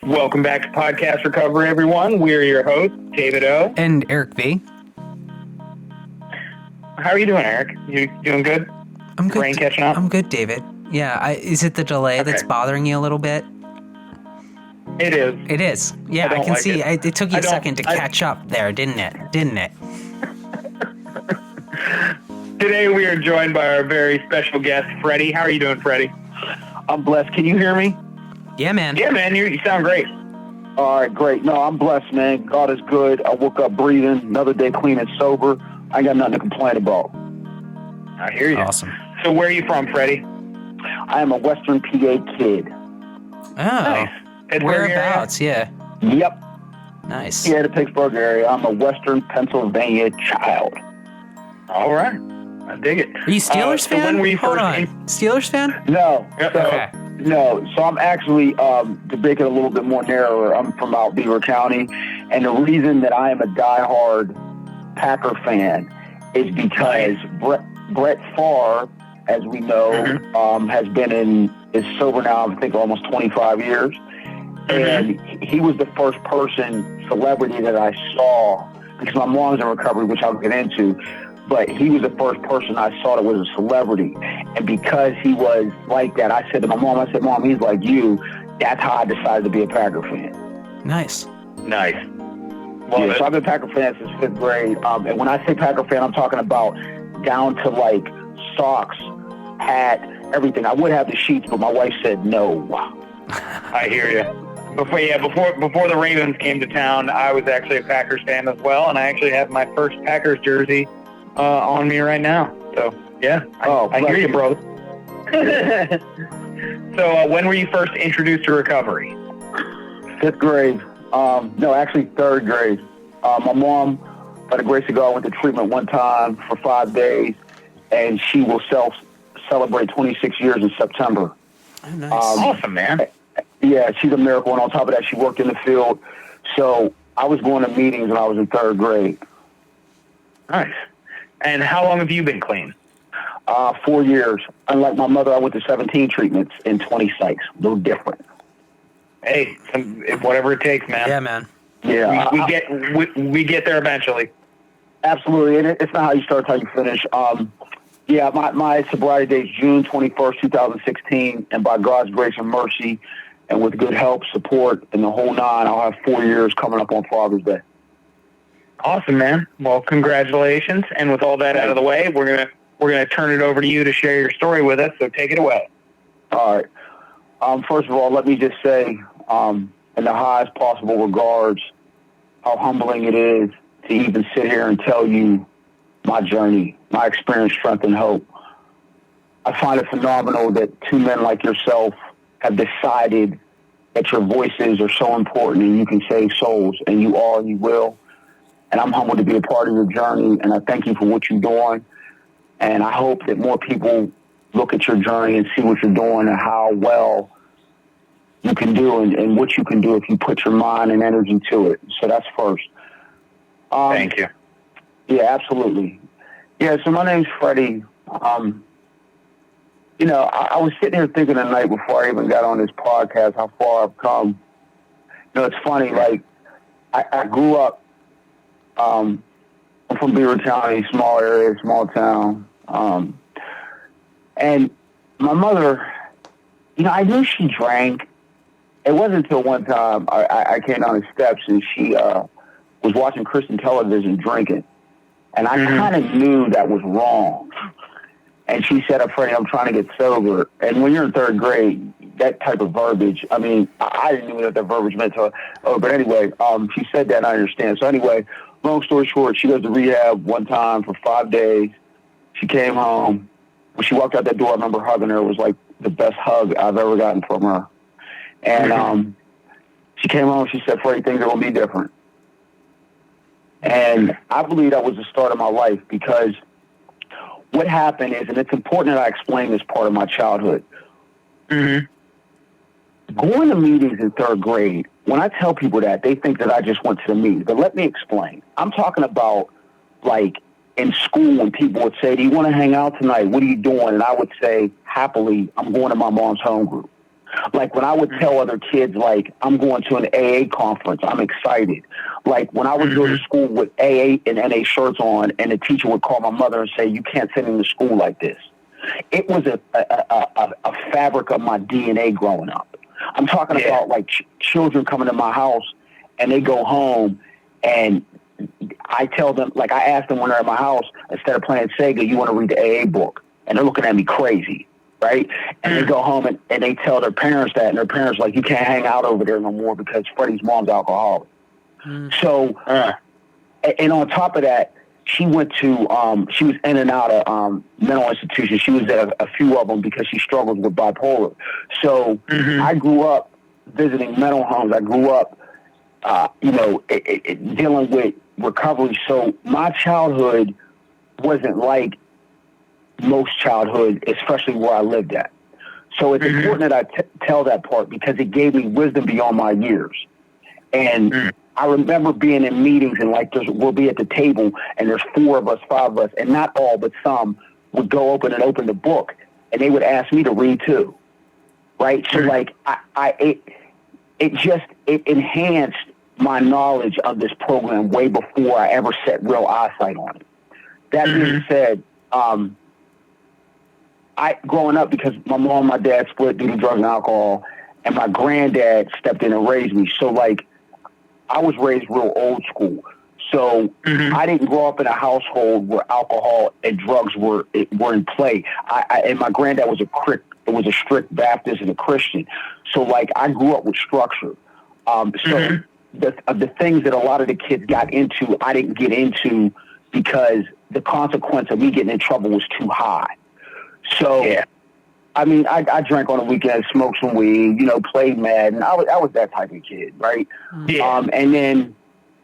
Welcome back to Podcast Recovery, everyone. We're your hosts, David O. And Eric V. How are you doing, Eric? You doing good? I'm good. Brain catching up? I'm good, David. Yeah, is it the delay that's bothering you a little bit? It is. It is. Yeah, I can like see. it. It took you a second to catch up there, didn't it? Today we are joined by our very special guest, Freddie. How are you doing, Freddie? I'm blessed. Can you hear me? Yeah, man. Yeah, man. You sound great. All right, great. No, I'm blessed, man. God is good. I woke up breathing. Another day clean and sober. I ain't got nothing to complain about. I hear you. Awesome. So where are you from, Freddie? I am a Western PA kid. Oh. Nice. Pittsburgh Whereabouts? area? Yeah. Yep. Nice. Yeah, the Pittsburgh area. I'm a Western Pennsylvania child. All right. I dig it. Are you Steelers so fan? when were you Hold first on. Steelers fan? No. Yep. So, Okay. No. So I'm actually, to make it a little bit more narrower, I'm from out Beaver County. And the reason that I am a diehard Packer fan is because Brett Favre, as we know, is sober now, I think, almost 25 years. And he was the first celebrity that I saw, because my mom's in recovery, which I'll get into, but he was the first person I saw that was a celebrity. And because he was like that, I said to my mom, Mom, he's like you. That's how I decided to be a Packer fan. Nice. Nice. Yeah, so I've been a Packer fan since 5th grade. And when I say Packer fan, I'm talking about down to like socks, hat, everything. I would have the sheets, but my wife said no. I hear you. Before the Ravens came to town, I was actually a Packers fan as well, and I actually have my first Packers jersey on me right now. So, yeah, I hear you, bro. So, when were you first introduced to recovery? 5th grade. No, actually 3rd grade. My mom, by the grace of God, went to treatment one time for 5 days, and she will celebrate 26 years in September. Oh, nice. Awesome, man. Yeah, she's a miracle, and on top of that, she worked in the field. So I was going to meetings when I was in 3rd grade. Nice. And how long have you been clean? 4 years. Unlike my mother, I went to 17 treatments in 20 psychs. A little different. Hey, whatever it takes, man. Yeah, man. Yeah, We get there eventually. Absolutely, and it's not how you start, it's how you finish. Yeah, my sobriety date is June 21st, 2016, and by God's grace and mercy, and with good help, support, and the whole nine, I'll have 4 years coming up on Father's Day. Awesome, man. Well, congratulations. And with all that out of the way, we're gonna turn it over to you to share your story with us. So take it away. All right. First of all, let me just say, in the highest possible regards, how humbling it is to even sit here and tell you my journey, my experience, strength, and hope. I find it phenomenal that two men like yourself have decided that your voices are so important and you can save souls, and you are and you will. And I'm humbled to be a part of your journey, and I thank you for what you're doing. And I hope that more people look at your journey and see what you're doing and how well you can do and what you can do if you put your mind and energy to it. So that's first. Thank you. Yeah, absolutely. Yeah, so my name's Freddie. You know, I was sitting here thinking the night before I even got on this podcast how far I've come. You know, it's funny, like, I grew up, I'm from Beaver County, small area, small town. And my mother, you know, I knew she drank. It wasn't until one time I came down the steps and she was watching Christian television drinking. And I kind of knew that was wrong. And she said, Freddie, I'm trying to get sober. And when you're in 3rd grade, that type of verbiage, I mean, I didn't even know what that verbiage meant. But anyway, she said that, and I understand. So anyway, long story short, she goes to rehab one time for 5 days. She came home. When she walked out that door, I remember hugging her. It was like the best hug I've ever gotten from her. And she came home, she said, Freddie, things are going to be different. And I believe that was the start of my life, because what happened is, and it's important that I explain this part of my childhood. Going to meetings in 3rd grade, when I tell people that, they think that I just went to the meeting. But let me explain. I'm talking about, like, in school when people would say, do you want to hang out tonight? What are you doing? And I would say, happily, I'm going to my mom's home group. Like when I would tell other kids, like, I'm going to an AA conference, I'm excited. Like when I would go to school with AA and NA shirts on, and the teacher would call my mother and say, you can't send him to school like this. It was a fabric of my DNA growing up. I'm talking about like children coming to my house and they go home and I tell them, like I ask them when they're at my house, instead of playing Sega, you want to read the AA book. And they're looking at me crazy. Right? And they go home and they tell their parents that, and their parents like, you can't hang out over there no more because Freddie's mom's alcoholic. So, and on top of that, she went to, she was in and out of mental institutions. She was at a few of them because she struggled with bipolar. So I grew up visiting mental homes. I grew up, dealing with recovery. So my childhood wasn't like most childhood, especially where I lived at. So it's important that I tell that part because it gave me wisdom beyond my years. And I remember being in meetings and like we'll be at the table and there's 4 of us, 5 of us, and not all, but some would go open the book and they would ask me to read too. Right? So like it enhanced my knowledge of this program way before I ever set real eyesight on it. That being said, growing up, because my mom and my dad split due to drug and alcohol, and my granddad stepped in and raised me. So, like, I was raised real old school. So I didn't grow up in a household where alcohol and drugs were in play. And my granddad was a strict Baptist and a Christian. So, like, I grew up with structure. So the things that a lot of the kids got into, I didn't get into because the consequence of me getting in trouble was too high. So, I mean, I drank on the weekend, smoked some weed, played Madden. I was that type of kid, right? And then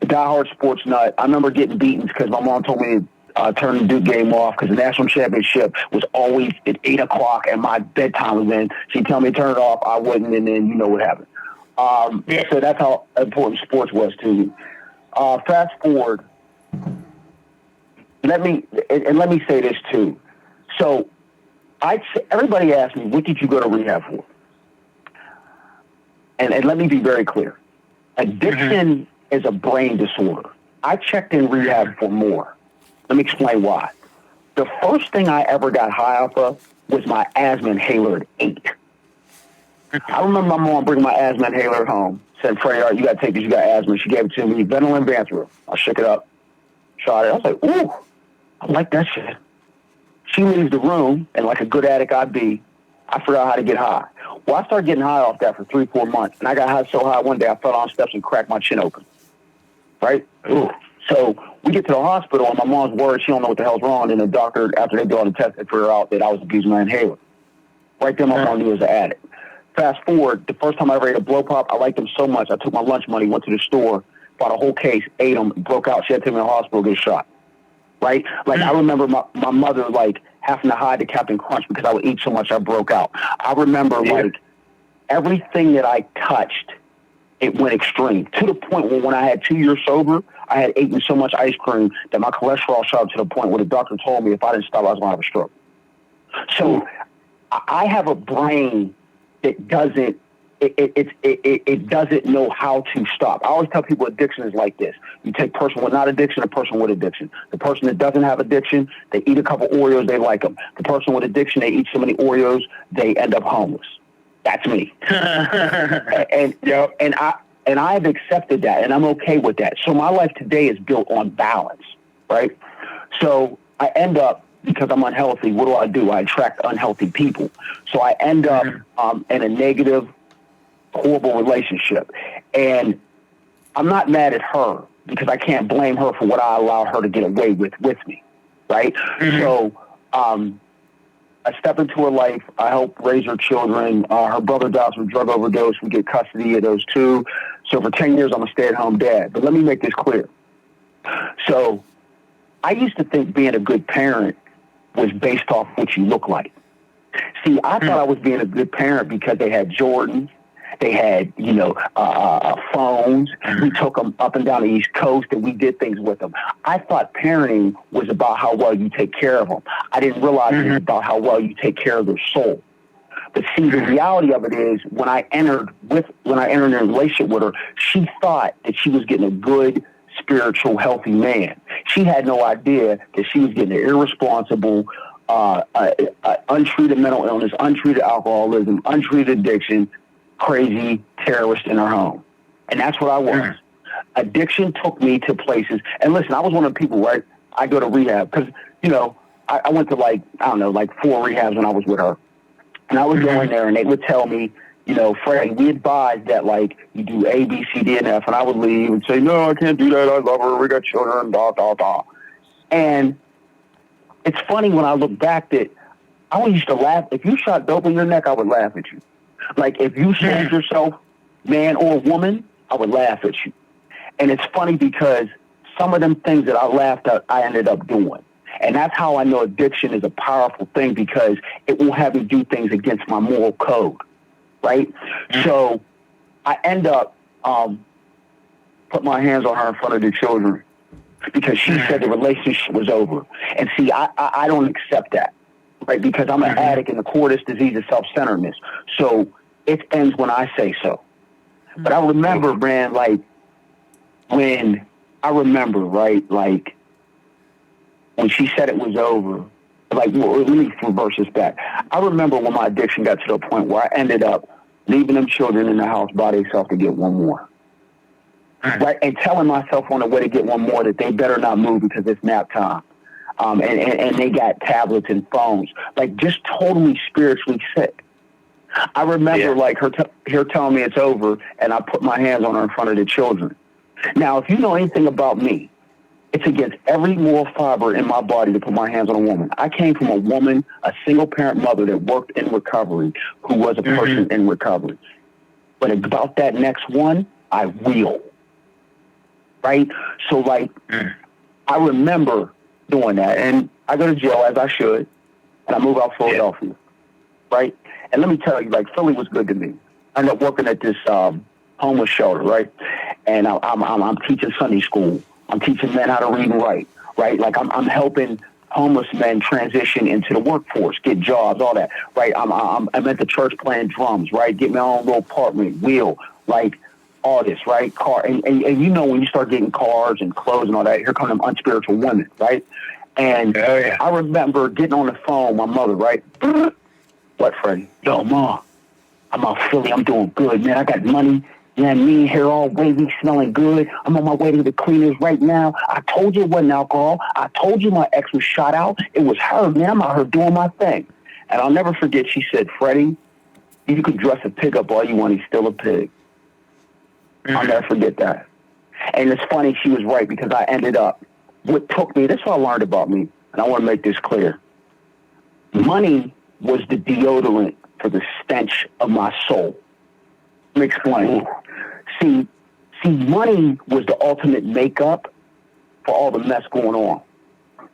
diehard sports nut. I remember getting beaten because my mom told me to turn the Duke game off because the national championship was always at 8 o'clock and my bedtime was in. She'd tell me to turn it off. I wouldn't, and then you know what happened. So that's how important sports was to me. Fast forward. Let me say this too. So, everybody asks me, what did you go to rehab for? And let me be very clear. Addiction is a brain disorder. I checked in rehab for more. Let me explain why. The first thing I ever got high off of was my asthma inhaler at 8. I remember my mom bringing my asthma inhaler home, said, Freddie, all right, you got to take this, you got asthma. She gave it to me, Ventolin Vanthril. I shook it up, shot it. I was like, ooh, I like that shit. She leaves the room, and like a good addict I be, I figured out how to get high. Well, I started getting high off that for 3-4 months, and I got high so high one day I fell down steps and cracked my chin open. Right? Ooh. So we get to the hospital, and my mom's worried she don't know what the hell's wrong, and the doctor, after they do all the tests, they figure out that I was abusing my inhaler. Right then, my mom knew I was an addict. Fast forward, the first time I ever ate a blow pop, I liked them so much, I took my lunch money, went to the store, bought a whole case, ate them, broke out, she had to take me to the hospital, get shot. Right? Like, I remember my mother, like, having to hide the Captain Crunch because I would eat so much I broke out. I remember, like, everything that I touched, it went extreme. To the point where when I had 2 years sober, I had eaten so much ice cream that my cholesterol shot up to the point where the doctor told me if I didn't stop, I was going to have a stroke. So I have a brain that doesn't, it doesn't know how to stop. I always tell people addiction is like this. You take a person without addiction, a person with addiction. The person that doesn't have addiction, they eat a couple Oreos, they like them. The person with addiction, they eat so many Oreos, they end up homeless. That's me. and I've accepted that, and I'm okay with that. So my life today is built on balance, right? So I end up, because I'm unhealthy, what do? I attract unhealthy people. So I end up in a negative, horrible relationship. And I'm not mad at her because I can't blame her for what I allow her to get away with me, right? So I step into her life. I help raise her children. Her brother dies from drug overdose. We get custody of those 2. So for 10 years, I'm a stay-at-home dad. But let me make this clear. So I used to think being a good parent was based off what you look like. See, I thought I was being a good parent because they had Jordans, They had, phones. We took them up and down the East Coast, and we did things with them. I thought parenting was about how well you take care of them. I didn't realize it was about how well you take care of their soul. But see, the reality of it is, when I entered in a relationship with her, she thought that she was getting a good, spiritual, healthy man. She had no idea that she was getting an irresponsible, untreated mental illness, untreated alcoholism, untreated addiction, crazy terrorist in her home. And that's what I was. Addiction took me to places. And listen, I was one of the people, right? I go to rehab because, I went to 4 rehabs when I was with her. And I would go in there and they would tell me, Freddie, we advise that you do A, B, C, D, and F. And I would leave and say, no, I can't do that. I love her. We got children, And it's funny when I look back that I always used to laugh. If you shot dope in your neck, I would laugh at you. If you sold yourself, man or woman, I would laugh at you. And it's funny because some of them things that I laughed at, I ended up doing. And that's how I know addiction is a powerful thing, because it will have me do things against my moral code, right? So I end up put my hands on her in front of the children because she said the relationship was over. And see, I don't accept that, right? Because I'm an addict, and the core of this disease is self-centeredness. So it ends when I say so. But I remember, man, when she said it was over, let me reverse this back. I remember when my addiction got to the point where I ended up leaving them children in the house by themselves to get one more. Right? And telling myself on the way to get one more that they better not move because it's nap time. And they got tablets and phones. Just totally spiritually sick. I remember her telling me it's over, and I put my hands on her in front of the children. Now, if you know anything about me, it's against every moral fiber in my body to put my hands on a woman. I came from a woman, a single-parent mother that worked in recovery, who was a person in recovery. But about that next one, I wheel. Right? So, I remember doing that. And I go to jail, as I should, and I move out Philadelphia. Right? And let me tell you, Philly was good to me. I ended up working at this homeless shelter, right? And I'm teaching Sunday school. I'm teaching men how to read and write, right? I'm helping homeless men transition into the workforce, get jobs, all that, right? I'm at the church playing drums, right? Get my own little apartment, wheel, all this, right? Car, and when you start getting cars and clothes and all that, here come them unspiritual women, right? And I remember getting on the phone, my mother, right? What, Freddie? Yo, Ma, I'm out Philly. I'm doing good, man. I got money. You know what I mean? Hair all wavy, smelling good. I'm on my way to the cleaners right now. I told you it wasn't alcohol. I told you my ex was shot out. It was her, man. I'm out here doing my thing. And I'll never forget, she said, Freddie, you could dress a pig up all you want. He's still a pig. I'll never forget that. And it's funny, she was right, because I ended up, what took me, that's what I learned about me, and I want to make this clear. Money was the deodorant for the stench of my soul. Let me explain. See, money was the ultimate makeup for all the mess going on.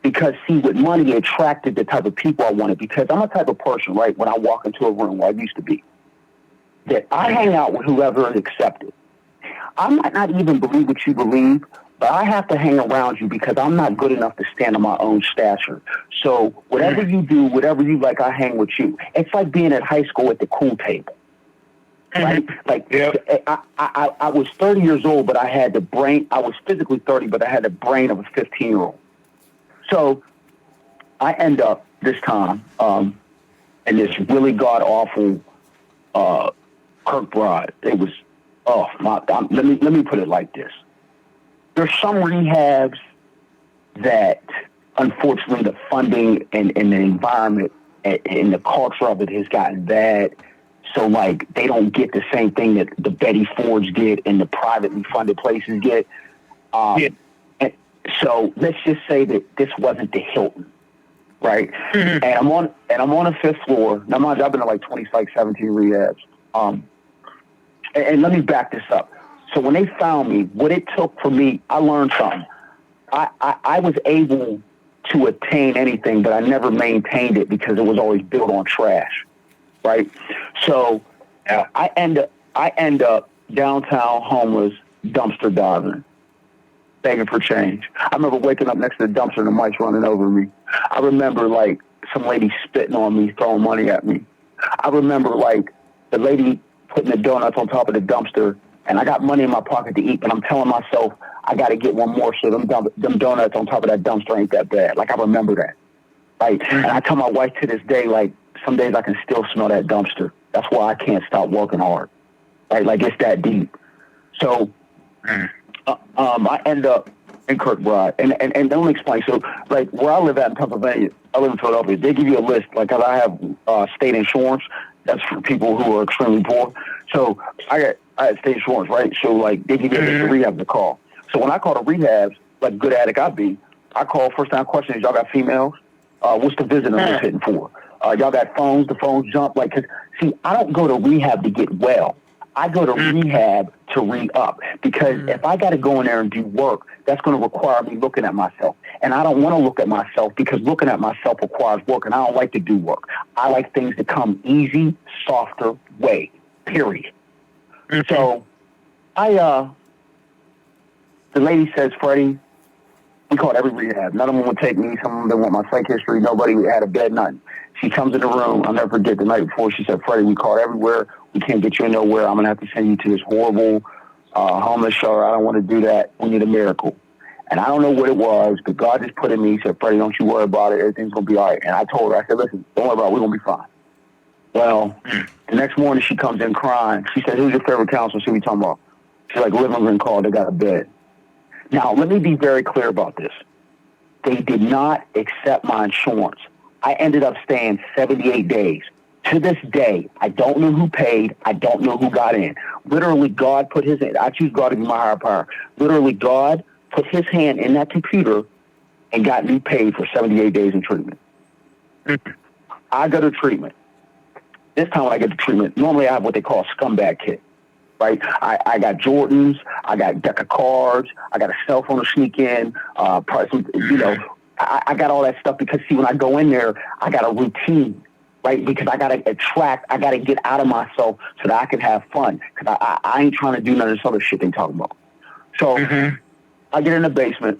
Because, see, with money, it attracted the type of people I wanted. Because I'm a type of person, right, when I walk into a room, where I used to be, that I hang out with whoever is accepted. I might not even believe what you believe, but I have to hang around you because I'm not good enough to stand on my own stature. So whatever you do, whatever you like, I hang with you. It's like being at high school at the cool table. Right? I was 30 years old, but I had the brain. I was physically 30, but I had the brain of a 15-year-old. So I end up this time in this really god-awful Kirkbride. It was, let me put it like this. There's some rehabs that, unfortunately, the funding and the environment and the culture of it has gotten bad. So, they don't get the same thing that the Betty Fords get and the privately funded places get. And so let's just say that this wasn't the Hilton, right? And I'm on the 5th floor. Now, mind you, I've been to 17 rehabs. And let me back this up. So when they found me, what it took for me, I learned something. I was able to attain anything, but I never maintained it because it was always built on trash. Right? So I end I end up downtown homeless, dumpster diving, begging for change. I remember waking up next to the dumpster and the mice running over me. I remember, like, some lady spitting on me, throwing money at me. I remember, like, the lady putting the donuts on top of the dumpster, and I got money in my pocket to eat, but I'm telling myself, I got to get one more, so them donuts on top of that dumpster ain't that bad. Like, I remember that. Right? And I tell my wife to this day, like, some days I can still smell that dumpster. That's why I can't stop working hard. Right? Like, it's that deep. So, I end up in Kirkbride. And let me explain. So, like, where I live at in Pennsylvania, I live in Philadelphia, they give you a list. Like, 'cause I have state insurance. That's for people who are extremely poor. So, I had state insurance, right? So, like, they give you a list of rehab to call. So, when I call the rehabs, like good addict I call first time question is, y'all got females? What's the visitor list hitting for? Y'all got phones? The phones jump? Like, 'cause, see, I don't go to rehab to get well. I go to rehab to re-up, because if I got to go in there and do work, that's going to require me looking at myself. And I don't want to look at myself, because looking at myself requires work, and I don't like to do work. I like things to come easy, softer way, period. So the lady says, Freddie, we called every rehab. None of them would take me. Some of them didn't want my psych history. Nobody had a bed, nothing. She comes in the room. I'll never forget the night before. She said, Freddie, we called everywhere. We can't get you in nowhere. I'm going to have to send you to this horrible homeless shelter. I don't want to do that. We need a miracle. And I don't know what it was, but God just put in me. He said, Freddie, don't you worry about it. Everything's going to be all right. And I told her, I said, listen, don't worry about it. We're going to be fine. Well, the next morning she comes in crying. She said, who's your favorite counselor? She we talking about. She's like, living room call. They got a bed. Now, let me be very clear about this. They did not accept my insurance. I ended up staying 78 days. To this day, I don't know who paid. I don't know who got in. Literally, God put his hand. I choose God to be my higher power. Literally, God put his hand in that computer and got me paid for 78 days in treatment. I go to treatment. This time when I get to treatment, normally I have what they call a scumbag kit. Right? I got Jordans, I got a deck of cards, I got a cell phone to sneak in, probably some, I got all that stuff because, see, when I go in there, I got a routine, right? Because I got to get out of myself so that I can have fun. Because I ain't trying to do none of this other shit they talking about. So I get in the basement,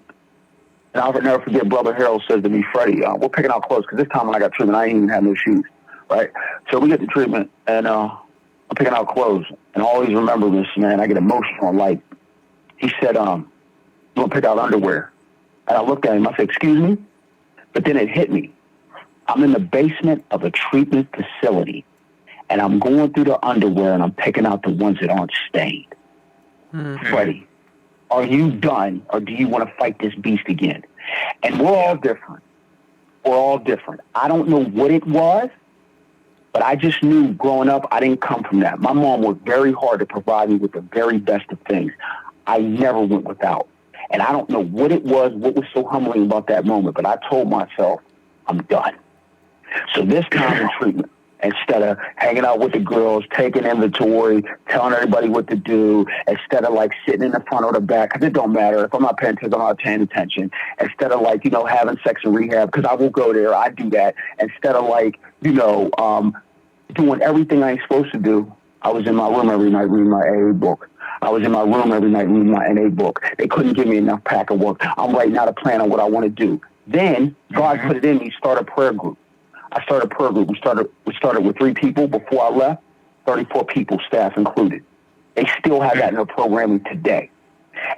and I'll never forget, Brother Harold says to me, Freddie, we're picking out clothes, because this time when I got treatment, I ain't even have no shoes, right? So we get to treatment, and I'm picking out clothes, and I always remember this, man. I get emotional. Like, he said, you want to pick out underwear? And I looked at him. I said, excuse me? But then it hit me. I'm in the basement of a treatment facility, and I'm going through the underwear, and I'm picking out the ones that aren't stained. Freddie, are you done, or do you want to fight this beast again? And we're all different. We're all different. I don't know what it was, but I just knew growing up, I didn't come from that. My mom worked very hard to provide me with the very best of things. I never went without. And I don't know what it was, what was so humbling about that moment, but I told myself, I'm done. So this time in treatment, instead of hanging out with the girls, taking inventory, telling everybody what to do, instead of like sitting in the front or the back, because it don't matter. If I'm not paying attention, I'm not paying attention. Instead of like, having sex in rehab, because I will go there, I do that. Instead of like, doing everything I ain't supposed to do, I was in my room every night reading my AA book. I was in my room every night reading my NA book. They couldn't give me enough pack of work. I'm writing out a plan on what I want to do. Then God put it in me, start a prayer group. I started a prayer group. We started with 3 people. Before I left, 34 people, staff included. They still have that in their programming today.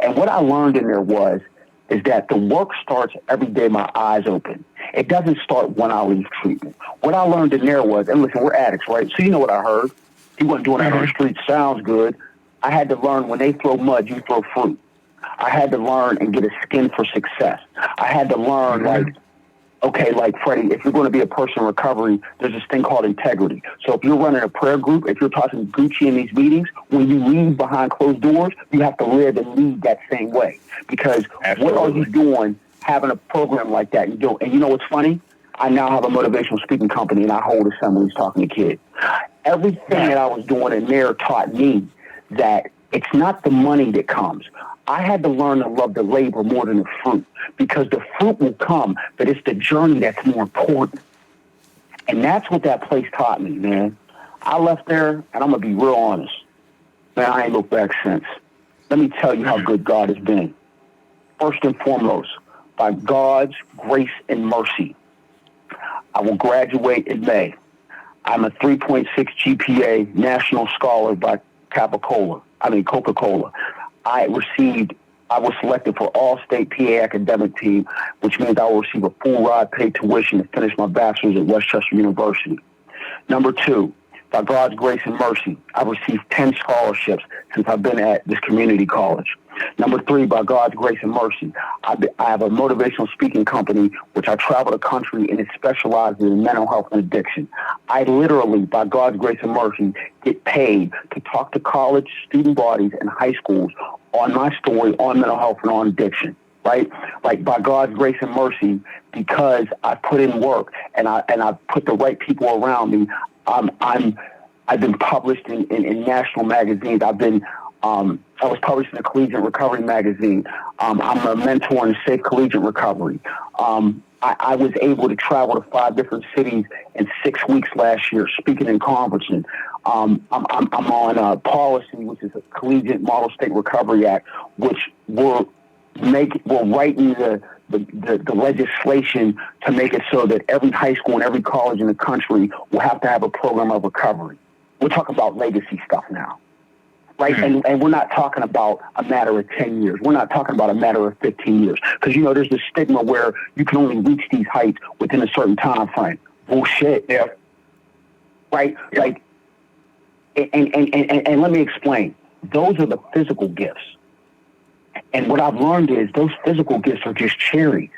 And what I learned in there is that the work starts every day my eyes open. It doesn't start when I leave treatment. What I learned in there was, and listen, we're addicts, right? So you know what I heard. He wasn't doing that on the street. Sounds good. I had to learn, when they throw mud, you throw fruit. I had to learn and get a skin for success. I had to learn, like Freddie, if you're going to be a person in recovery, there's this thing called integrity. So if you're running a prayer group, if you're talking Gucci in these meetings, when you leave behind closed doors, you have to live and lead that same way. Because What are you doing having a program like that? And you know what's funny? I now have a motivational speaking company, and I hold assemblies talking to kids. Everything that I was doing in there taught me that it's not the money that comes. I had to learn to love the labor more than the fruit, because the fruit will come, but it's the journey that's more important. And that's what that place taught me, man. I left there, and I'm going to be real honest. Man, I ain't looked back since. Let me tell you how good God has been. First and foremost, by God's grace and mercy, I will graduate in May. I'm a 3.6 GPA national scholar by Coca-Cola. I was selected for all-state PA academic team, which means I will receive a full ride paid tuition to finish my bachelor's at Westchester University. Number two, by God's grace and mercy, I've received 10 scholarships since I've been at this community college. Number three, by God's grace and mercy, I have a motivational speaking company which I travel the country and it specializes in mental health and addiction. I literally, by God's grace and mercy, get paid to talk to college student bodies and high schools on my story on mental health and on addiction. Right? Like by God's grace and mercy, because I put in work and I put the right people around me, I've been published in national magazines. I was published in a collegiate recovery magazine. I'm a mentor in safe collegiate recovery. I was able to travel to 5 different cities in 6 weeks last year, speaking and conferencing. I'm on policy, which is a Collegiate Model State Recovery Act, which we're writing the legislation to make it so that every high school and every college in the country will have to have a program of recovery. We're talking about legacy stuff now, right? And we're not talking about a matter of 10 years. We're not talking about a matter of 15 years. Because, there's this stigma where you can only reach these heights within a certain time frame. Bullshit. Yeah. Right? Yeah. Like, and let me explain. Those are the physical gifts. And what I've learned is those physical gifts are just cherries.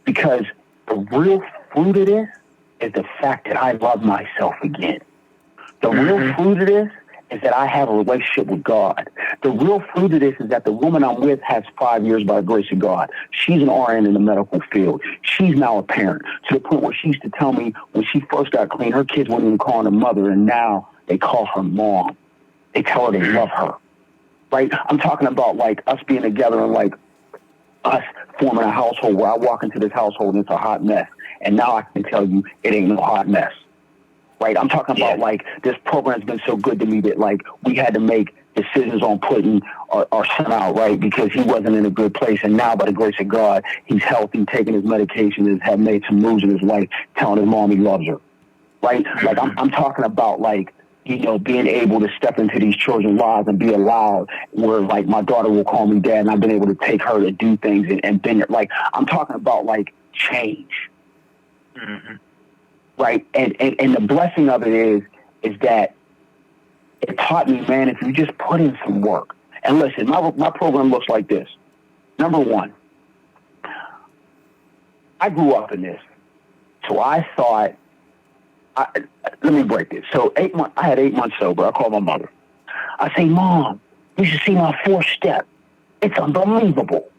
Because the real fruit of this is the fact that I love myself again. The real fruit of this is that I have a relationship with God. The real fruit of this is that the woman I'm with has 5 years by the grace of God. She's an RN in the medical field. She's now a parent to the point where she used to tell me when she first got clean, her kids weren't even calling her mother, and now they call her mom. They tell her they love her. Right? I'm talking about like us being together and like us forming a household where I walk into this household and it's a hot mess. And now I can tell you it ain't no hot mess. Right? I'm talking about like this program's been so good to me that like we had to make decisions on putting our son out, right? Because he wasn't in a good place. And now by the grace of God, he's healthy, taking his medication, and have made some moves in his life, telling his mom he loves her. Right? Like I'm talking about like, being able to step into these children's lives and be allowed where like my daughter will call me dad and I've been able to take her to do things and been like, I'm talking about like change. Right. And the blessing of it is that it taught me, man, if you just put in some work and listen, my program looks like this. Number one, I grew up in this. So I thought, let me break this. So I had 8 months sober. I called my mother. I say, Mom, you should see my 4th step. It's unbelievable.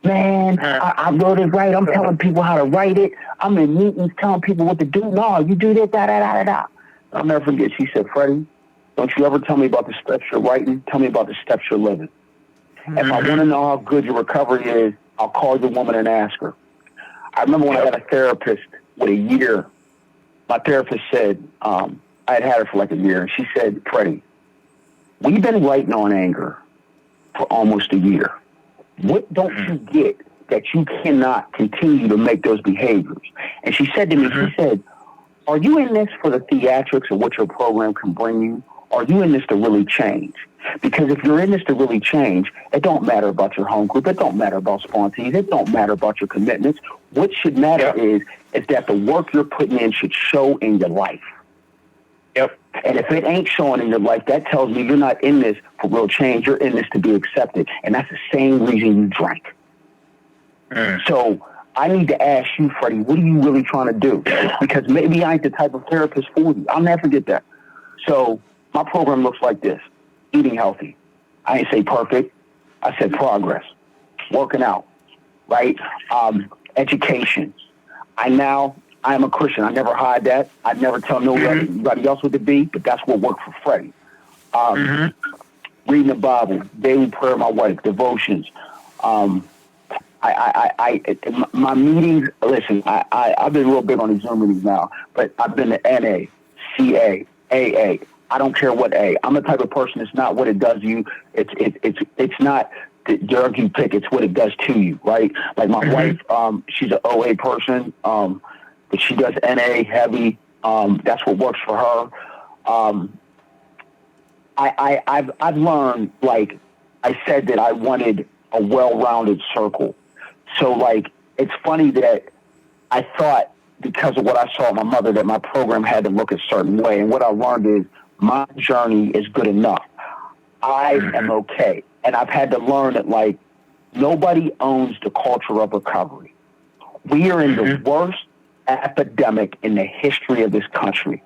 Man, I wrote it right. I'm telling people how to write it. I'm in meetings telling people what to do. No, you do this, da. I'll never forget. She said, Freddie, don't you ever tell me about the steps you're writing. Tell me about the steps you're living. If I want to know how good your recovery is, I'll call your woman and ask her. I remember when I had a therapist with a year. My therapist said, I had her for like a year, and she said, Freddie, we've been writing on anger for almost a year. What don't you get that you cannot continue to make those behaviors? And she said to me, she said, are you in this for the theatrics of what your program can bring you? Or are you in this to really change? Because if you're in this to really change, it don't matter about your home group. It don't matter about sponsees. It don't matter about your commitments. What should matter is that the work you're putting in should show in your life. Yep. And if it ain't showing in your life, that tells me you're not in this for real change. You're in this to be accepted. And that's the same reason you drank. So I need to ask you, Freddie, what are you really trying to do? Because maybe I ain't the type of therapist for you. I'll never forget that. So my program looks like this. Eating healthy. I ain't say perfect. I said progress. Working out. Right? Education. I am a Christian. I never hide that. I never tell nobody else what to be, but that's what worked for Freddie. Reading the Bible, daily prayer, my wife, devotions. My meetings, listen, I've been real big on these Zoom meetings now, but I've been to NA, CA, AA, I don't care what I'm the type of person. It's not what it does to you. It's not the drug you pick. It's what it does to you, right? Like my wife, she's an OA person, but she does NA heavy. That's what works for her. I've learned, like I said, that I wanted a well-rounded circle. So like, it's funny that I thought, because of what I saw in my mother, that my program had to look a certain way. And what I learned is my journey is good enough. I am okay. And I've had to learn that, like, nobody owns the culture of recovery. We are in the worst epidemic in the history of this country.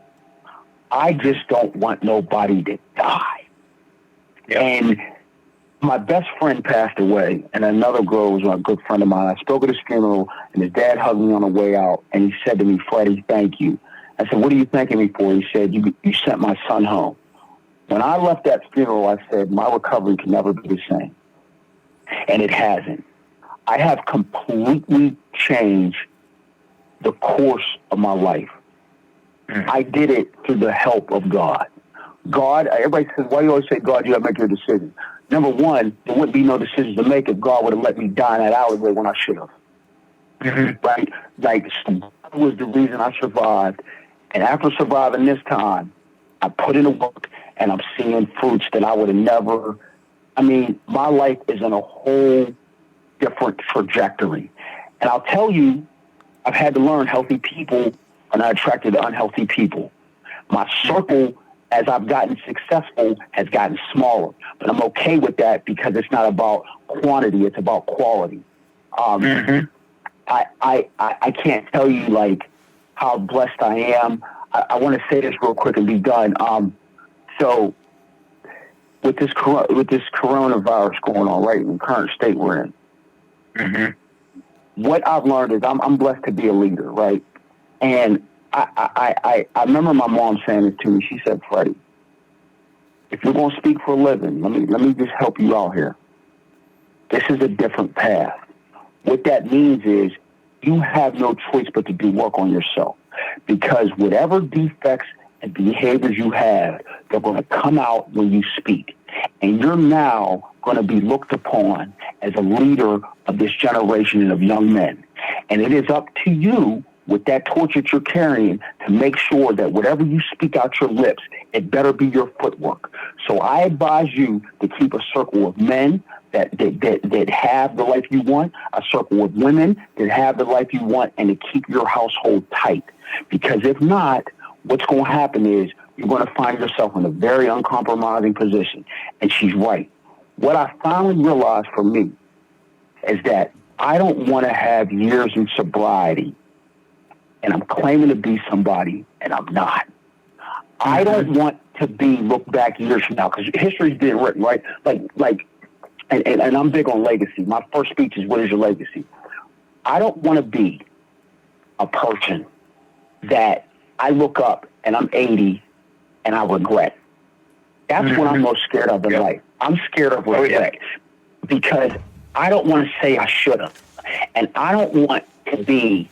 I just don't want nobody to die. Yep. And my best friend passed away, and another girl was a good friend of mine. I spoke at his funeral, and his dad hugged me on the way out, and he said to me, "Freddie, thank you." I said, "What are you thanking me for?" He said, you sent my son home." When I left that funeral, I said, my recovery can never be the same. And it hasn't. I have completely changed the course of my life. I did it through the help of God. God, everybody says, why do you always say, God, you got to make your decision? Number one, there wouldn't be no decisions to make if God would have let me die in that alleyway when I should have. Right? Like, that was the reason I survived. And after surviving this time, I put in the work, and I'm seeing fruits that I would have never. I mean, my life is in a whole different trajectory. And I'll tell you, I've had to learn healthy people are not attracted to unhealthy people. My circle, as I've gotten successful, has gotten smaller. But I'm okay with that because it's not about quantity, it's about quality. I can't tell you, like, how blessed I am. I want to say this real quick and be done. So with this coronavirus going on, right, in the current state we're in, what I've learned is I'm blessed to be a leader, right? And I remember my mom saying this to me. She said, "Freddie, if you're going to speak for a living, let me just help you out here. This is a different path. What that means is you have no choice but to do work on yourself, because whatever defects and behaviors you have, they're going to come out when you speak. And you're now going to be looked upon as a leader of this generation and of young men. And it is up to you, with that torch that you're carrying, to make sure that whatever you speak out your lips, it better be your footwork. So I advise you to keep a circle of men that have the life you want, a circle of women that have the life you want, and to keep your household tight. Because if not, what's going to happen is you're going to find yourself in a very uncompromising position." And she's right. What I finally realized for me is that I don't want to have years in sobriety and I'm claiming to be somebody and I'm not. I don't want to be looked back years from now, because history's been written, right? And I'm big on legacy. My first speech is, what is your legacy? I don't want to be a person that I look up and I'm 80 and I regret. That's what I'm most scared of in life. I'm scared of regret because I don't want to say I should have. And I don't want to be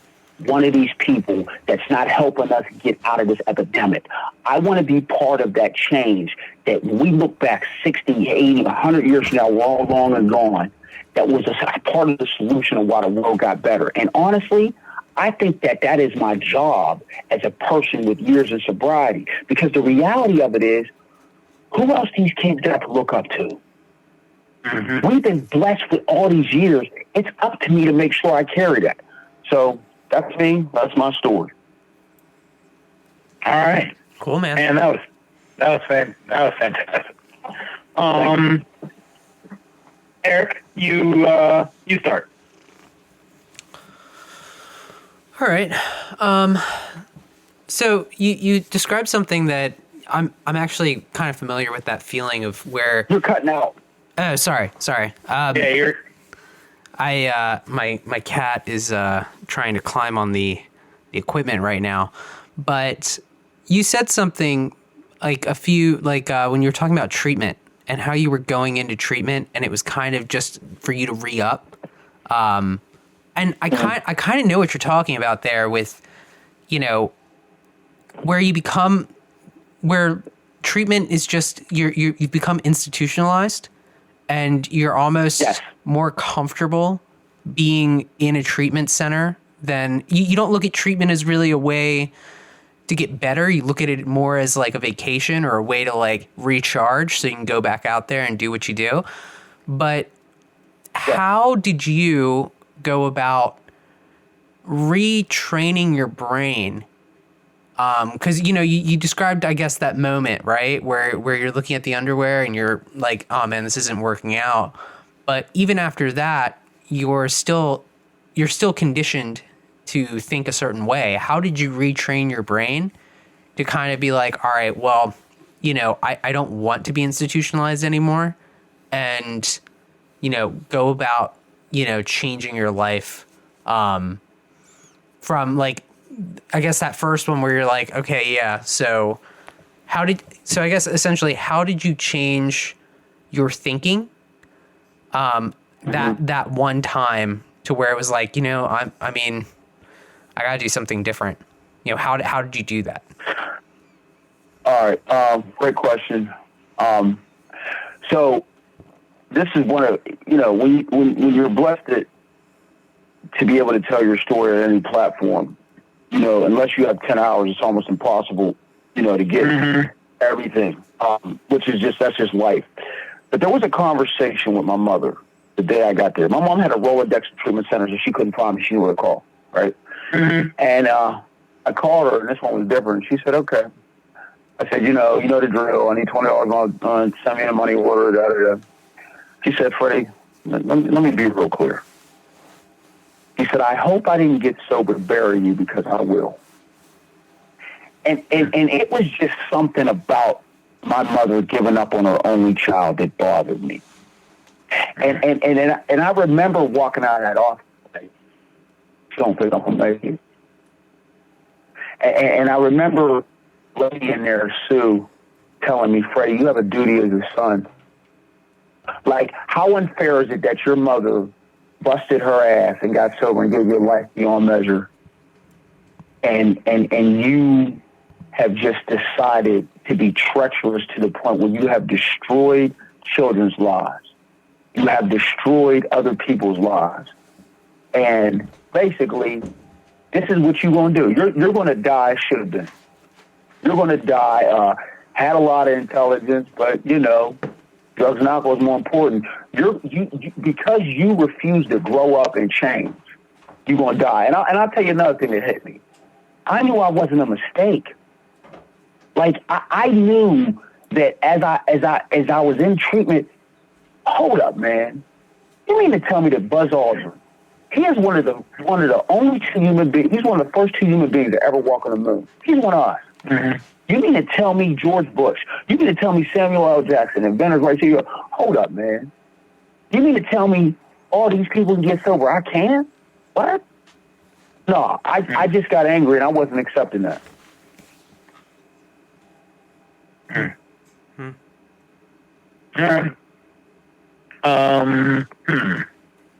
one of these people that's not helping us get out of this epidemic. I want to be part of that change that we look back 60, 80, 100 years from now, we're all long and gone, that was a part of the solution of why the world got better. And honestly, I think that is my job as a person with years of sobriety, because the reality of it is, who else these kids got to look up to? We've been blessed with all these years. It's up to me to make sure I carry that. So that's me. That's my story. All right. Cool, man. And that was fantastic. Eric, you start. All right. So you described something that I'm actually kind of familiar with, that feeling of where You're cutting out. Oh, sorry. Yeah, you're. My cat is trying to climb on the equipment right now, but you said something like when you were talking about treatment and how you were going into treatment and it was kind of just for you to re-up. And I kind of know what you're talking about there with, where you become, where treatment is just you've become institutionalized, and you're almost more comfortable being in a treatment center than you don't look at treatment as really a way to get better. You look at it more as like a vacation or a way to like recharge so you can go back out there and do what you do. But how did you go about retraining your brain? Because you described, I guess, that moment, right, where you're looking at the underwear and you're like, oh man, this isn't working out. But even after that, you're still conditioned to think a certain way. How did you retrain your brain to kind of be like, all right, well, I don't want to be institutionalized anymore, and go about changing your life from like, I guess that first one where you're like, okay, yeah. So I guess essentially, how did you change your thinking? That one time to where it was like, I mean, I gotta do something different. How did you do that? All right. Great question. So this is one of, when you're blessed to be able to tell your story on any platform, unless you have 10 hours, it's almost impossible, to get everything, that's just life. But there was a conversation with my mother the day I got there. My mom had a Rolodex of treatment centers and she couldn't find me. She knew where to call, right? And I called her, and this one was different. She said, okay. I said, you know the drill. I need $20 on send me a money order, da, da, da. She said, Freddie, let me be real clear. He said, I hope I didn't get sober to bury you, because I will. And it was just something about my mother giving up on her only child that bothered me. And I remember walking out of that office, like, don't think I'm going to make it. And I remember lady in there, Sue, telling me, Freddie, you have a duty as a son. Like, how unfair is it that your mother busted her ass and got sober and gave your life beyond measure, and you have just decided to be treacherous to the point where you have destroyed children's lives. You have destroyed other people's lives. And basically, this is what you're going to do. You're going to die, should have been. You're going to die, had a lot of intelligence, but, drugs and alcohol is more important. Because you refuse to grow up and change, you're going to die. And I'll tell you another thing that hit me. I knew I wasn't a mistake. Like, I knew that as I was in treatment, hold up, man. You mean to tell me that Buzz Aldrin, he is one of the only two human beings, he's one of the first two human beings to ever walk on the moon. He's one of us. Mm-hmm. You mean to tell me George Bush, you mean to tell me Samuel L. Jackson, inventors right here, hold up, man. You mean to tell me all these people can get sober? I can't? What? No, I just got angry and I wasn't accepting that.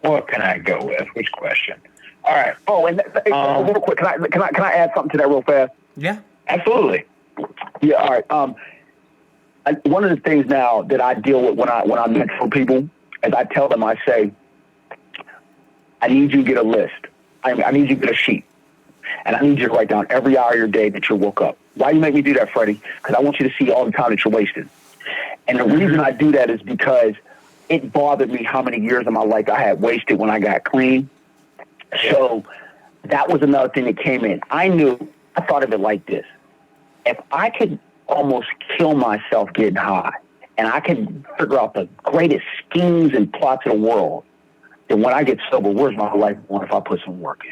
What can I go with? Which question? All right. Oh, and real quick, can I add something to that real fast? Yeah, absolutely. Yeah. All right. One of the things now that I deal with when I mentor people is I tell them, I say, I need you to get a list. I need you to get a sheet. And I need you to write down every hour of your day that you woke up. Why do you make me do that, Freddie? Because I want you to see all the time that you're wasting. And the reason I do that is because it bothered me how many years of my life I had wasted when I got clean. So that was another thing that came in. I thought of it like this. If I could almost kill myself getting high, and I could figure out the greatest schemes and plots in the world, then when I get sober, where's my life going if I put some work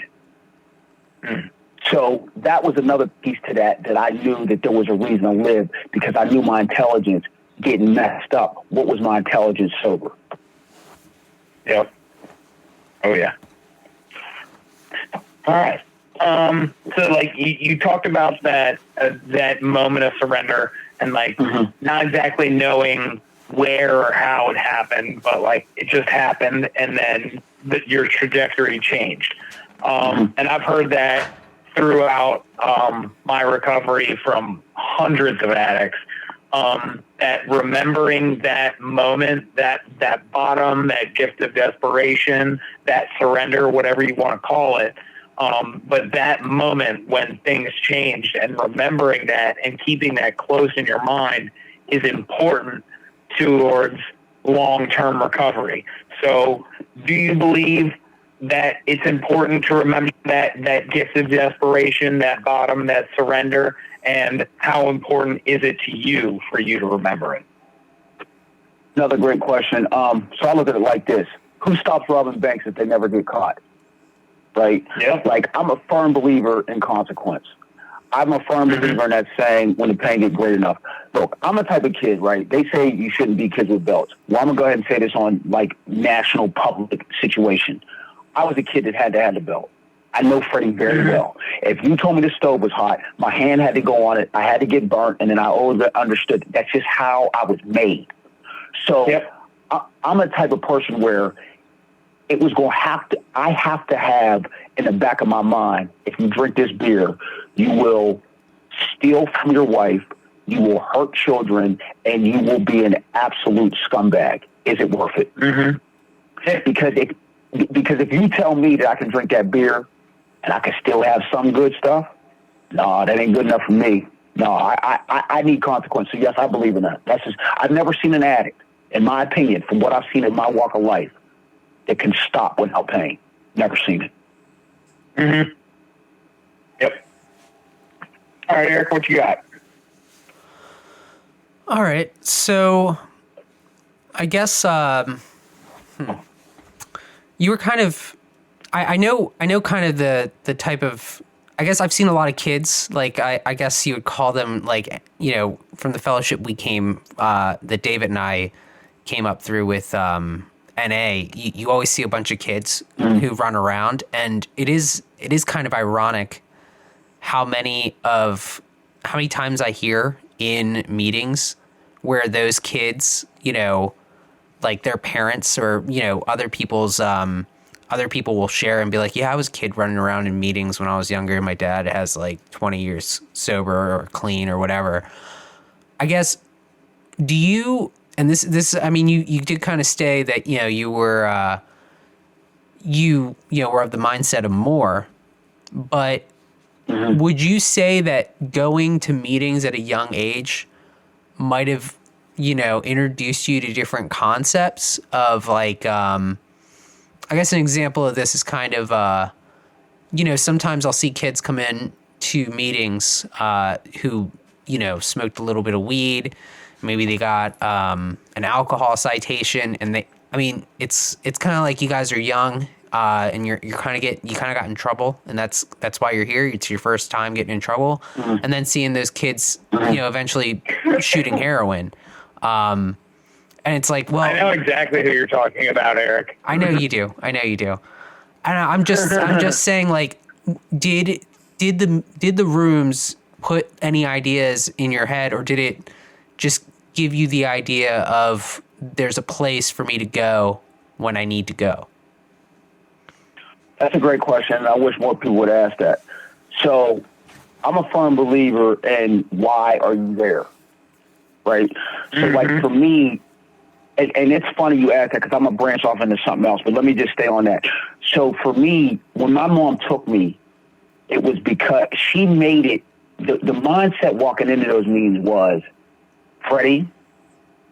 in? So that was another piece to that I knew that there was a reason to live, because I knew my intelligence getting messed up. What was my intelligence sober? Yep. Oh, yeah. All right. So, like, you talked about that moment of surrender and, like, not exactly knowing where or how it happened, but, like, it just happened, and then your trajectory changed. And I've heard that throughout my recovery from hundreds of addicts, that remembering that moment, that bottom, that gift of desperation, that surrender, whatever you want to call it. But that moment when things changed, and remembering that and keeping that close in your mind is important towards long-term recovery. So do you believe that it's important to remember that gift of desperation, that bottom, that surrender, and how important is it to you for you to remember it? Another great question. So I look at it like this. Who stops robbing banks if they never get caught? Right? Yeah. Like, I'm a firm believer in consequence. I'm a firm believer in that saying, when the pain gets great enough. Look, I'm the type of kid, right? They say you shouldn't be kids with belts. Well, I'm going to go ahead and say this on, like, national public situation. I was a kid that had to have the belt. I know Freddie very well. If you told me the stove was hot, my hand had to go on it, I had to get burnt, and then I always understood that's just how I was made. So I'm a type of person where it was going to I have to have in the back of my mind, if you drink this beer, you will steal from your wife, you will hurt children, and you will be an absolute scumbag. Is it worth it? Because if you tell me that I can drink that beer and I can still have some good stuff, no, that ain't good enough for me. No, I need consequence. So yes, I believe in that. I've never seen an addict, in my opinion, from what I've seen in my walk of life, that can stop without pain. Never seen it. Yep. All right, Eric, what you got? All right, so I guess you were kind of, I know kind of the type of, I guess I've seen a lot of kids, like I guess you would call them, like, you know, from the fellowship we came, that David and I came up through with NA, you always see a bunch of kids who run around, and it is kind of ironic how many times I hear in meetings where those kids, you know, like their parents or, you know, other people will share and be like, yeah, I was a kid running around in meetings when I was younger. My dad has like 20 years sober or clean or whatever. I guess, do you, and this, I mean, you did kind of say that, you know, you were, you know, were of the mindset of more, but would you say that going to meetings at a young age might have, you know, introduced you to different concepts of, like, I guess an example of this is kind of, you know, sometimes I'll see kids come in to meetings who, you know, smoked a little bit of weed. Maybe they got an alcohol citation, and it's kind of like you guys are young, and you kind of got in trouble, and that's why you're here. It's your first time getting in trouble, and then seeing those kids, you know, eventually shooting heroin. And it's like, well, I know exactly who you're talking about, Eric. I know you do. And I'm just saying, like, did the rooms put any ideas in your head, or did it just give you the idea of there's a place for me to go when I need to go? That's a great question. I wish more people would ask that. So I'm a firm believer in why are you there, right? So like for me, and it's funny you ask that because I'm going to branch off into something else, but let me just stay on that. So for me, when my mom took me, it was because she made it, the mindset walking into those meetings was, Freddie,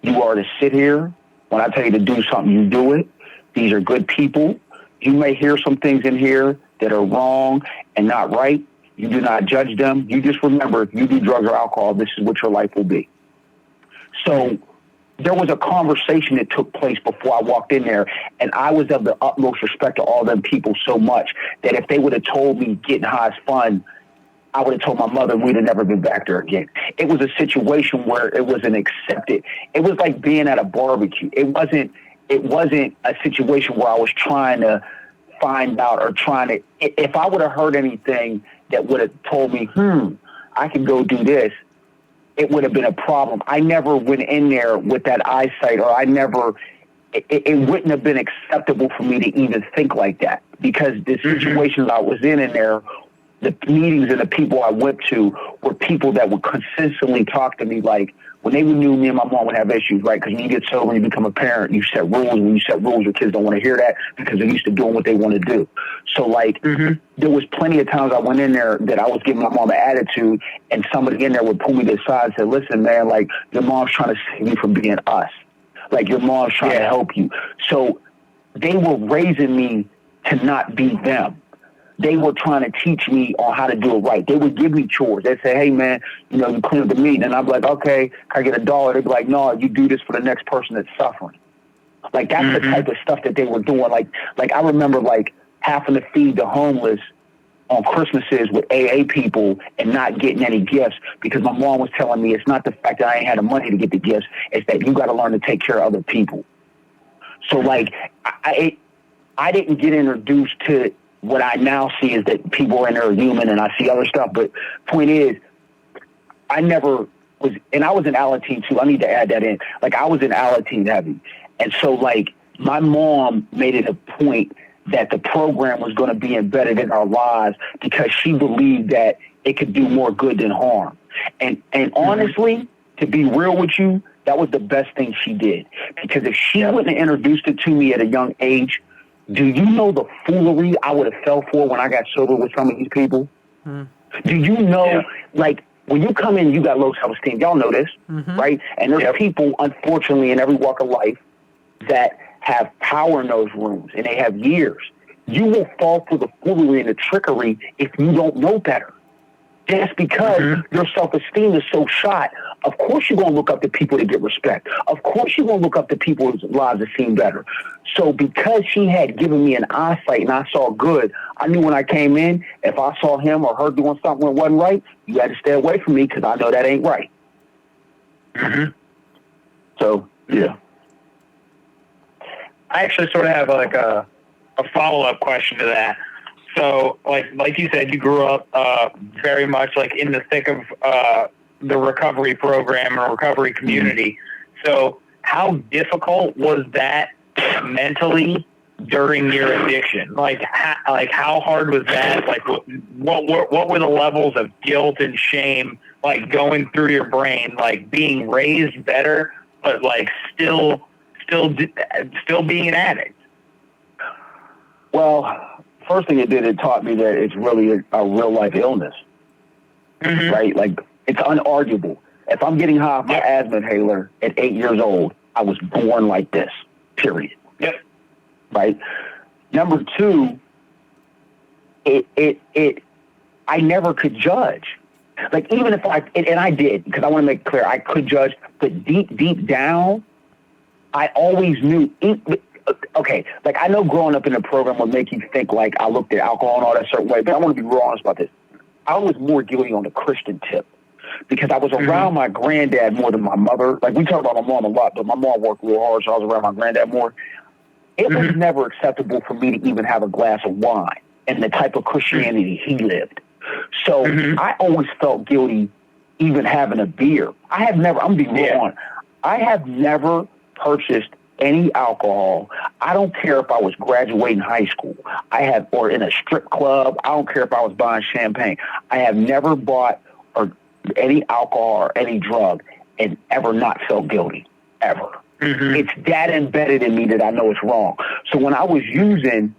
you are to sit here. When I tell you to do something, you do it. These are good people. You may hear some things in here that are wrong and not right. You do not judge them. You just remember, if you do drugs or alcohol, this is what your life will be. So there was a conversation that took place before I walked in there, and I was of the utmost respect to all them people so much that if they would have told me getting high is fun, I would have told my mother we'd have never been back there again. It was a situation where it was an accepted. It was like being at a barbecue. It wasn't a situation where I was trying to find out or trying to, if I would have heard anything that would have told me, I could go do this, it would have been a problem. I never went in there with that eyesight, or it wouldn't have been acceptable for me to even think like that, because the situations I was in there, the meetings and the people I went to were people that would consistently talk to me like, when they knew me and my mom would have issues, right? Because when you get sober and you become a parent, you set rules. When you set rules, your kids don't want to hear that because they're used to doing what they want to do. So, like, there was plenty of times I went in there that I was giving my mom an attitude, and somebody in there would pull me to the side and say, listen, man, like, your mom's trying to save you from being us. Like, your mom's trying to help you. So they were raising me to not be them. They were trying to teach me on how to do it right. They would give me chores. They'd say, hey, man, you know, you clean up the meat. And I'd be like, okay, can I get $1? They'd be like, no, you do this for the next person that's suffering. Like, that's the type of stuff that they were doing. Like I remember, like, having to feed the homeless on Christmases with AA people and not getting any gifts because my mom was telling me it's not the fact that I ain't had the money to get the gifts. It's that you got to learn to take care of other people. So, like, I didn't get introduced to what I now see is that people in there are human and I see other stuff. But point is, I never was, and I was in Alateen too. I need to add that in. Like, I was in Alateen heavy. And so, like, my mom made it a point that the program was going to be embedded in our lives because she believed that it could do more good than harm. And honestly, to be real with you, that was the best thing she did. Because if she wouldn't have introduced it to me at a young age, do you know the foolery I would have fell for when I got sober with some of these people? Do you know, like, when you come in, you got low self-esteem. Y'all know this, right? And there's people, unfortunately, in every walk of life that have power in those rooms, and they have years. You will fall for the foolery and the trickery if you don't know better. Just because your self-esteem is so shot, of course you're going to look up to people to get respect. Of course you're going to look up to people's lives that seem better. So because she had given me an eyesight and I saw good, I knew when I came in, if I saw him or her doing something that wasn't right, you had to stay away from me because I know that ain't right. So, yeah. I actually sort of have like a follow-up question to that. So, like you said, you grew up very much like in the thick of the recovery program or recovery community. So, how difficult was that mentally during your addiction? Like how hard was that? Like, what were the levels of guilt and shame like going through your brain? Like being raised better, but like still being an addict. Well, first thing it did, it taught me that it's really a real life illness, right? Like, it's unarguable. If I'm getting high off my asthma inhaler at 8 years old, I was born like this, period. Right? Number two, I never could judge. Like, even if and I did, because I want to make it clear, I could judge, but deep down, I always knew. Okay, like, I know growing up in a program would make you think like I looked at alcohol and all that certain way, but I want to be real honest about this. I was more guilty on the Christian tip because I was around my granddad more than my mother. Like, we talk about my mom a lot, but my mom worked real hard, so I was around my granddad more. It was never acceptable for me to even have a glass of wine and the type of Christianity he lived. So I always felt guilty even having a beer. I have never, I'm being real honest, I have never purchased any alcohol. I don't care if I was graduating high school. Or in a strip club. I don't care if I was buying champagne. I have never bought any alcohol or any drug and ever not felt guilty, ever. It's that embedded in me that I know it's wrong. So when I was using,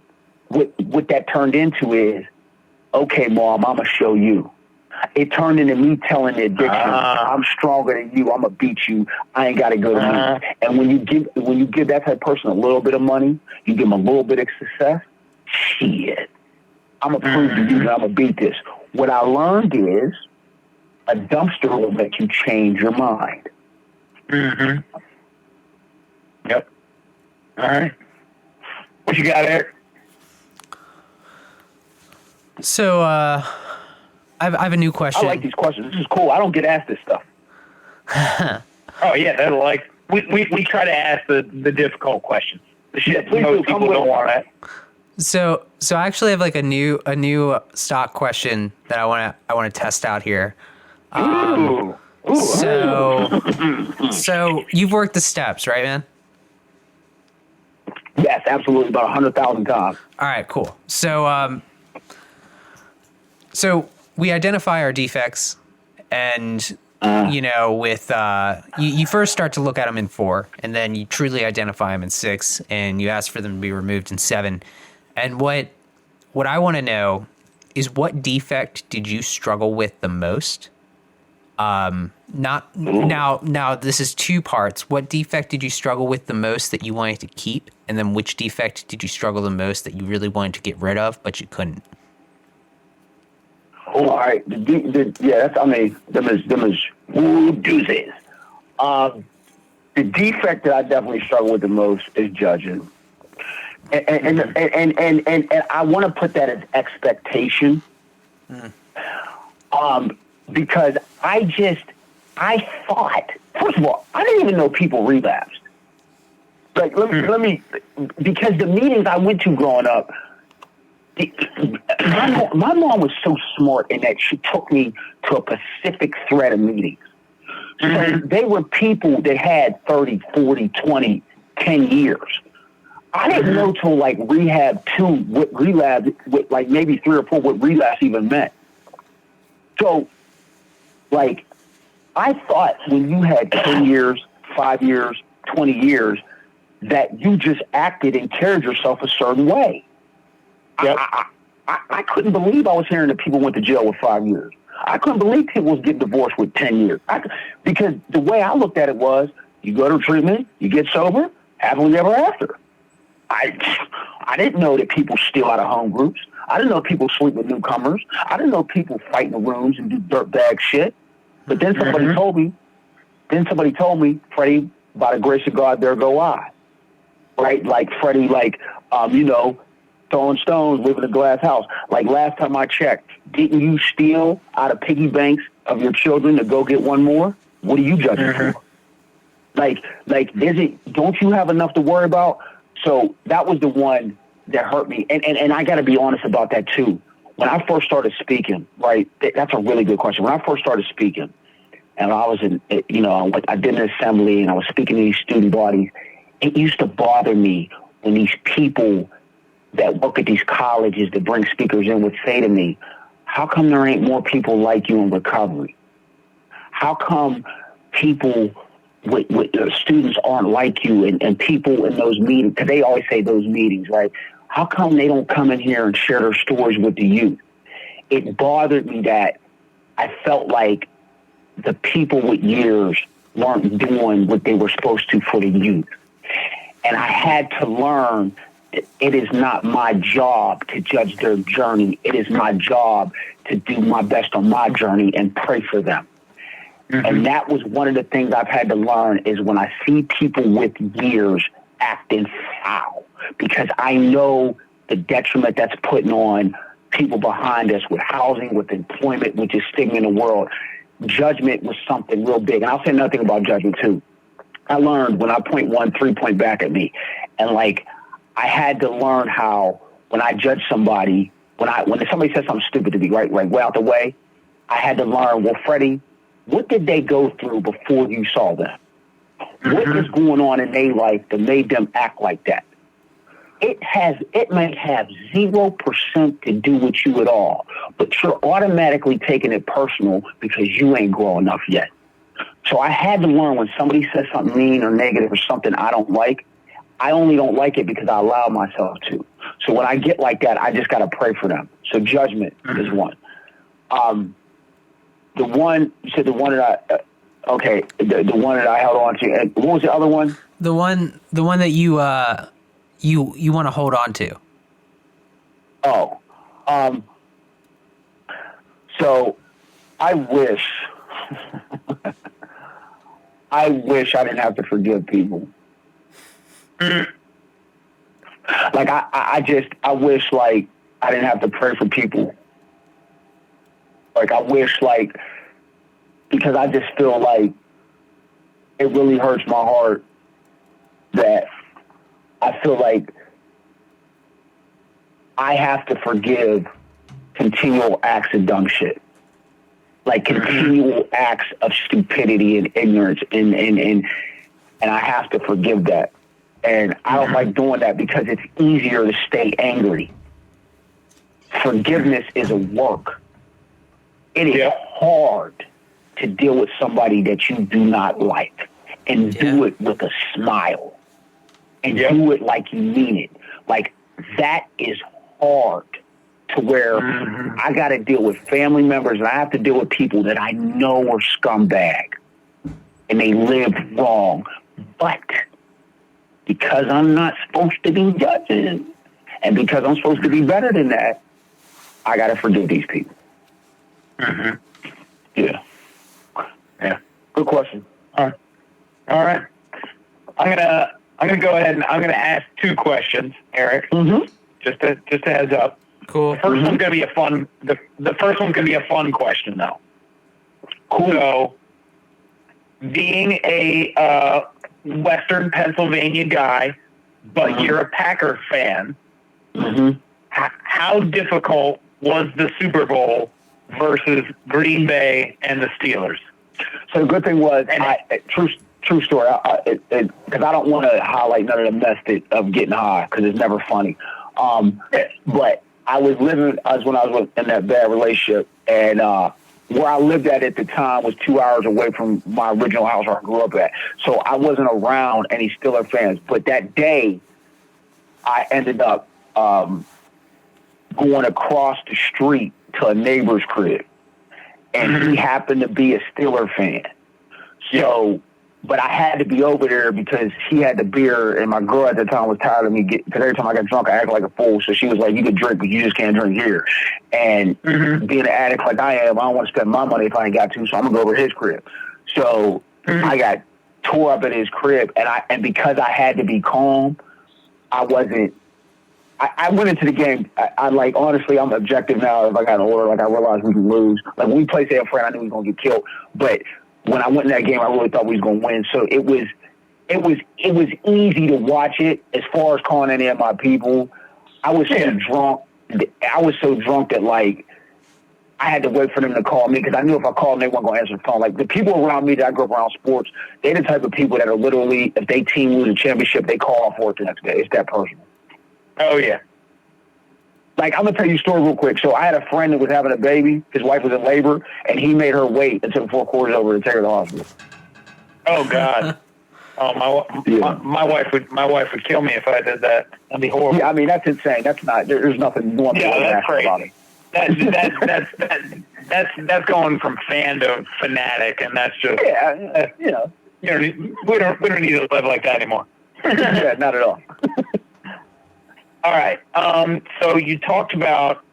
what that turned into is, okay, Mom, I'm going to show you. It turned into me telling the addiction, I'm stronger than you. I'm going to beat you. I ain't got to go to me. And when you give that type of person a little bit of money, you give them a little bit of success, shit, I'm going to prove to you that I'm going to beat this. What I learned is a dumpster will make you change your mind. Yep. All right. What you got, Eric? So, I have a new question. I like these questions. This is cool. I don't get asked this stuff. Oh yeah, they're like we try to ask the difficult questions. The shit most people don't want that. So I actually have like a new stock question that I want to test out here. So you've worked the steps, right, man? Yes, absolutely, about 100,000 times. All right, cool. So we identify our defects, and you know, with you first start to look at them in 4, and then you truly identify them in 6, and you ask for them to be removed in 7. And what I want to know is, what defect did you struggle with the most? Not now. This is 2 parts. What defect did you struggle with the most that you wanted to keep, and then which defect did you struggle the most that you really wanted to get rid of but you couldn't? Oh, all right. Yeah, them is doozies. The defect that I definitely struggle with the most is judging, and I want to put that as expectation, because I thought, first of all, I didn't even know people relapsed. Like, let me, because the meetings I went to growing up, my mom was so smart in that she took me to a Pacific thread of meetings. So they were people that had 30, 40, 20, 10 years. I didn't know till like Rehab 2, what relapse, like maybe 3 or 4, what relapse even meant. So, like, I thought when you had 10 years, 5 years, 20 years, that you just acted and carried yourself a certain way. Yep. I couldn't believe I was hearing that people went to jail with 5 years. I couldn't believe people was getting divorced with 10 years. Because the way I looked at it was, you go to treatment, you get sober, happily ever after. I didn't know that people steal out of home groups. I didn't know people sleep with newcomers. I didn't know people fight in the rooms and do dirtbag shit. But then somebody told me, Freddie, by the grace of God, there go I. Right? Like Freddie, throwing stones, living in a glass house. Like last time I checked, didn't you steal out of piggy banks of your children to go get one more? What are you judging for? Don't you have enough to worry about? So that was the one that hurt me. And I got to be honest about that too. When I first started speaking, right, that's a really good question. When I first started speaking, and I was I did an assembly and I was speaking to these student bodies, it used to bother me when these people that work at these colleges that bring speakers in would say to me, how come there ain't more people like you in recovery? How come people with students aren't like you and people in those meetings, because they always say those meetings, right? How come they don't come in here and share their stories with the youth? It bothered me that I felt like the people with years weren't doing what they were supposed to for the youth. And I had to learn that it is not my job to judge their journey. It is my job to do my best on my journey and pray for them. And that was one of the things I've had to learn, is when I see people with years acting foul, because I know the detriment that's putting on people behind us with housing, with employment, which is stigma in the world. Judgment was something real big. And I'll say nothing about judgment too. I learned when I point 1, 3 point back at me. And I had to learn how, when I judge somebody, when somebody says something stupid to me, right, way out the way, I had to learn, well, Freddie, what did they go through before you saw them? What is going on in their life that made them act like that? It may have 0% to do with you at all, but you're automatically taking it personal because you ain't grown enough yet. So I had to learn, when somebody says something mean or negative or something I don't like, I only don't like it because I allow myself to. So when I get like that, I just got to pray for them. So judgment is one. The one, you said the one that the one that I held on to. And what was the other one? The one that you want to hold on to. Oh, so I wish I didn't have to forgive people. I wish I didn't have to pray for people. I wish because I just feel like it really hurts my heart that I feel like I have to forgive continual acts of dumb shit. Continual acts of stupidity and ignorance and I have to forgive that. And I don't like doing that because it's easier to stay angry. Forgiveness is a work. It is hard to deal with somebody that you do not like and do it with a smile and do it like you mean it. Like, that is hard to where I got to deal with family members and I have to deal with people that I know are scumbag and they live wrong. But because I'm not supposed to be judging and because I'm supposed to be better than that, I got to forgive these people. Yeah. Good question. All right. I'm gonna go ahead and I'm gonna ask 2 questions, Eric. Just a heads up. Cool. The first one's gonna be a fun. The first one's gonna be a fun question though. Cool. So, being a Western Pennsylvania guy, but you're a Packer fan, how difficult was the Super Bowl versus Green Bay and the Steelers? So the good thing was, true story, because I don't want to highlight none of the mess of getting high because it's never funny. But I was when I was in that bad relationship, and where I lived at the time was 2 hours away from my original house where I grew up at. So I wasn't around any Steeler fans. But that day, I ended up going across the street to a neighbor's crib. And he happened to be a Steeler fan. So, but I had to be over there because he had the beer, and my girl at the time was tired of me because every time I got drunk, I acted like a fool. So she was like, "You can drink, but you just can't drink here." And being an addict like I am, I don't want to spend my money if I ain't got to, so I'm gonna go over to his crib. So I got tore up at his crib, and because I had to be calm, I wasn't. I went into the game. I like, honestly, I'm objective now. If I got an order, like, I realized we could lose. Like, when we played San Fran, I knew we was gonna get killed. But when I went in that game, I really thought we was gonna win. So it was easy to watch it. As far as calling any of my people, I was so drunk. I was so drunk that, like, I had to wait for them to call me because I knew if I called them, they weren't gonna answer the phone. Like, the people around me that I grew up around sports, they're the type of people that are literally, if they team lose a championship, they call for it the next day. It's that personal. Oh, yeah. Like, I'm going to tell you a story real quick. So I had a friend that was having a baby. His wife was in labor, and he made her wait until the 4 quarters over to take her to the hospital. Oh, God. My wife would kill me if I did that. That'd be horrible. Yeah, I mean, that's insane. That's not, there's nothing normal that's crazy. about it. That's going from fan to fanatic, and that's just you know. We don't need to live like that anymore. Yeah, not at all. All right. So you talked about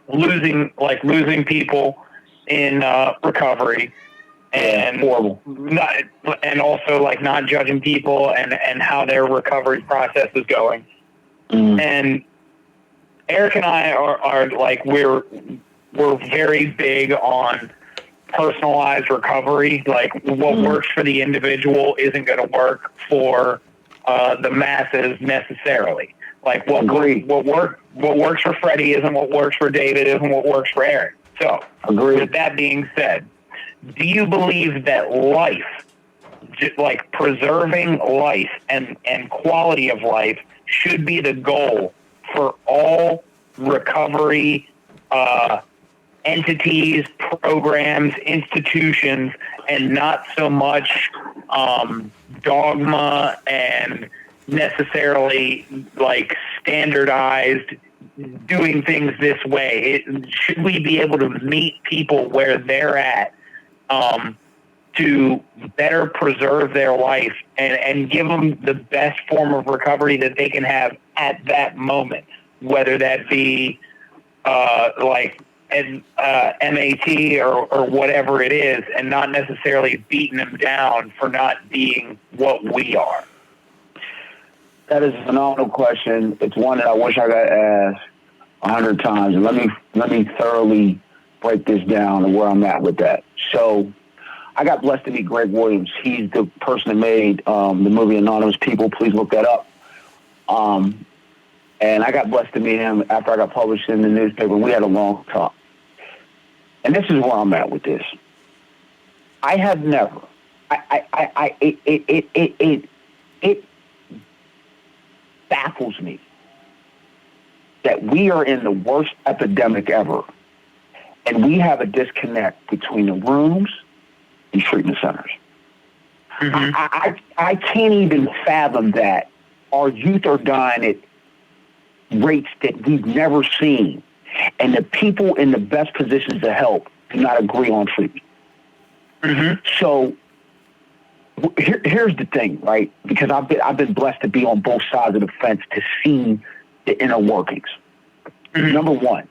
losing people in recovery, and horrible. And also like not judging people and how their recovery process is going. And Eric and I are like we're very big on personalized recovery. Like, what works for the individual isn't going to work for the masses necessarily. Like, what works for Freddie isn't what works for David, isn't what works for Eric. So, with that being said, do you believe that life, like preserving life and quality of life, should be the goal for all recovery entities, programs, institutions, and not so much dogma and necessarily like standardized doing things this way? Should we be able to meet people where they're at to better preserve their life and give them the best form of recovery that they can have at that moment, whether that be like an MAT or whatever it is, and not necessarily beating them down for not being what we are? That is a phenomenal question. It's one that I wish I got asked 100 times. And let me thoroughly break this down to where I'm at with that. So I got blessed to meet Greg Williams. He's the person that made the movie Anonymous People. Please look that up. And I got blessed to meet him after I got published in the newspaper. We had a long talk. And this is where I'm at with this. I have never. It baffles me that we are in the worst epidemic ever, And we have a disconnect between the rooms and treatment centers. I can't even fathom that our youth are dying at rates that we've never seen, and the people in the best positions to help do not agree on treatment. So here's the thing, right? Because I've been blessed to be on both sides of the fence to see the inner workings. Number one,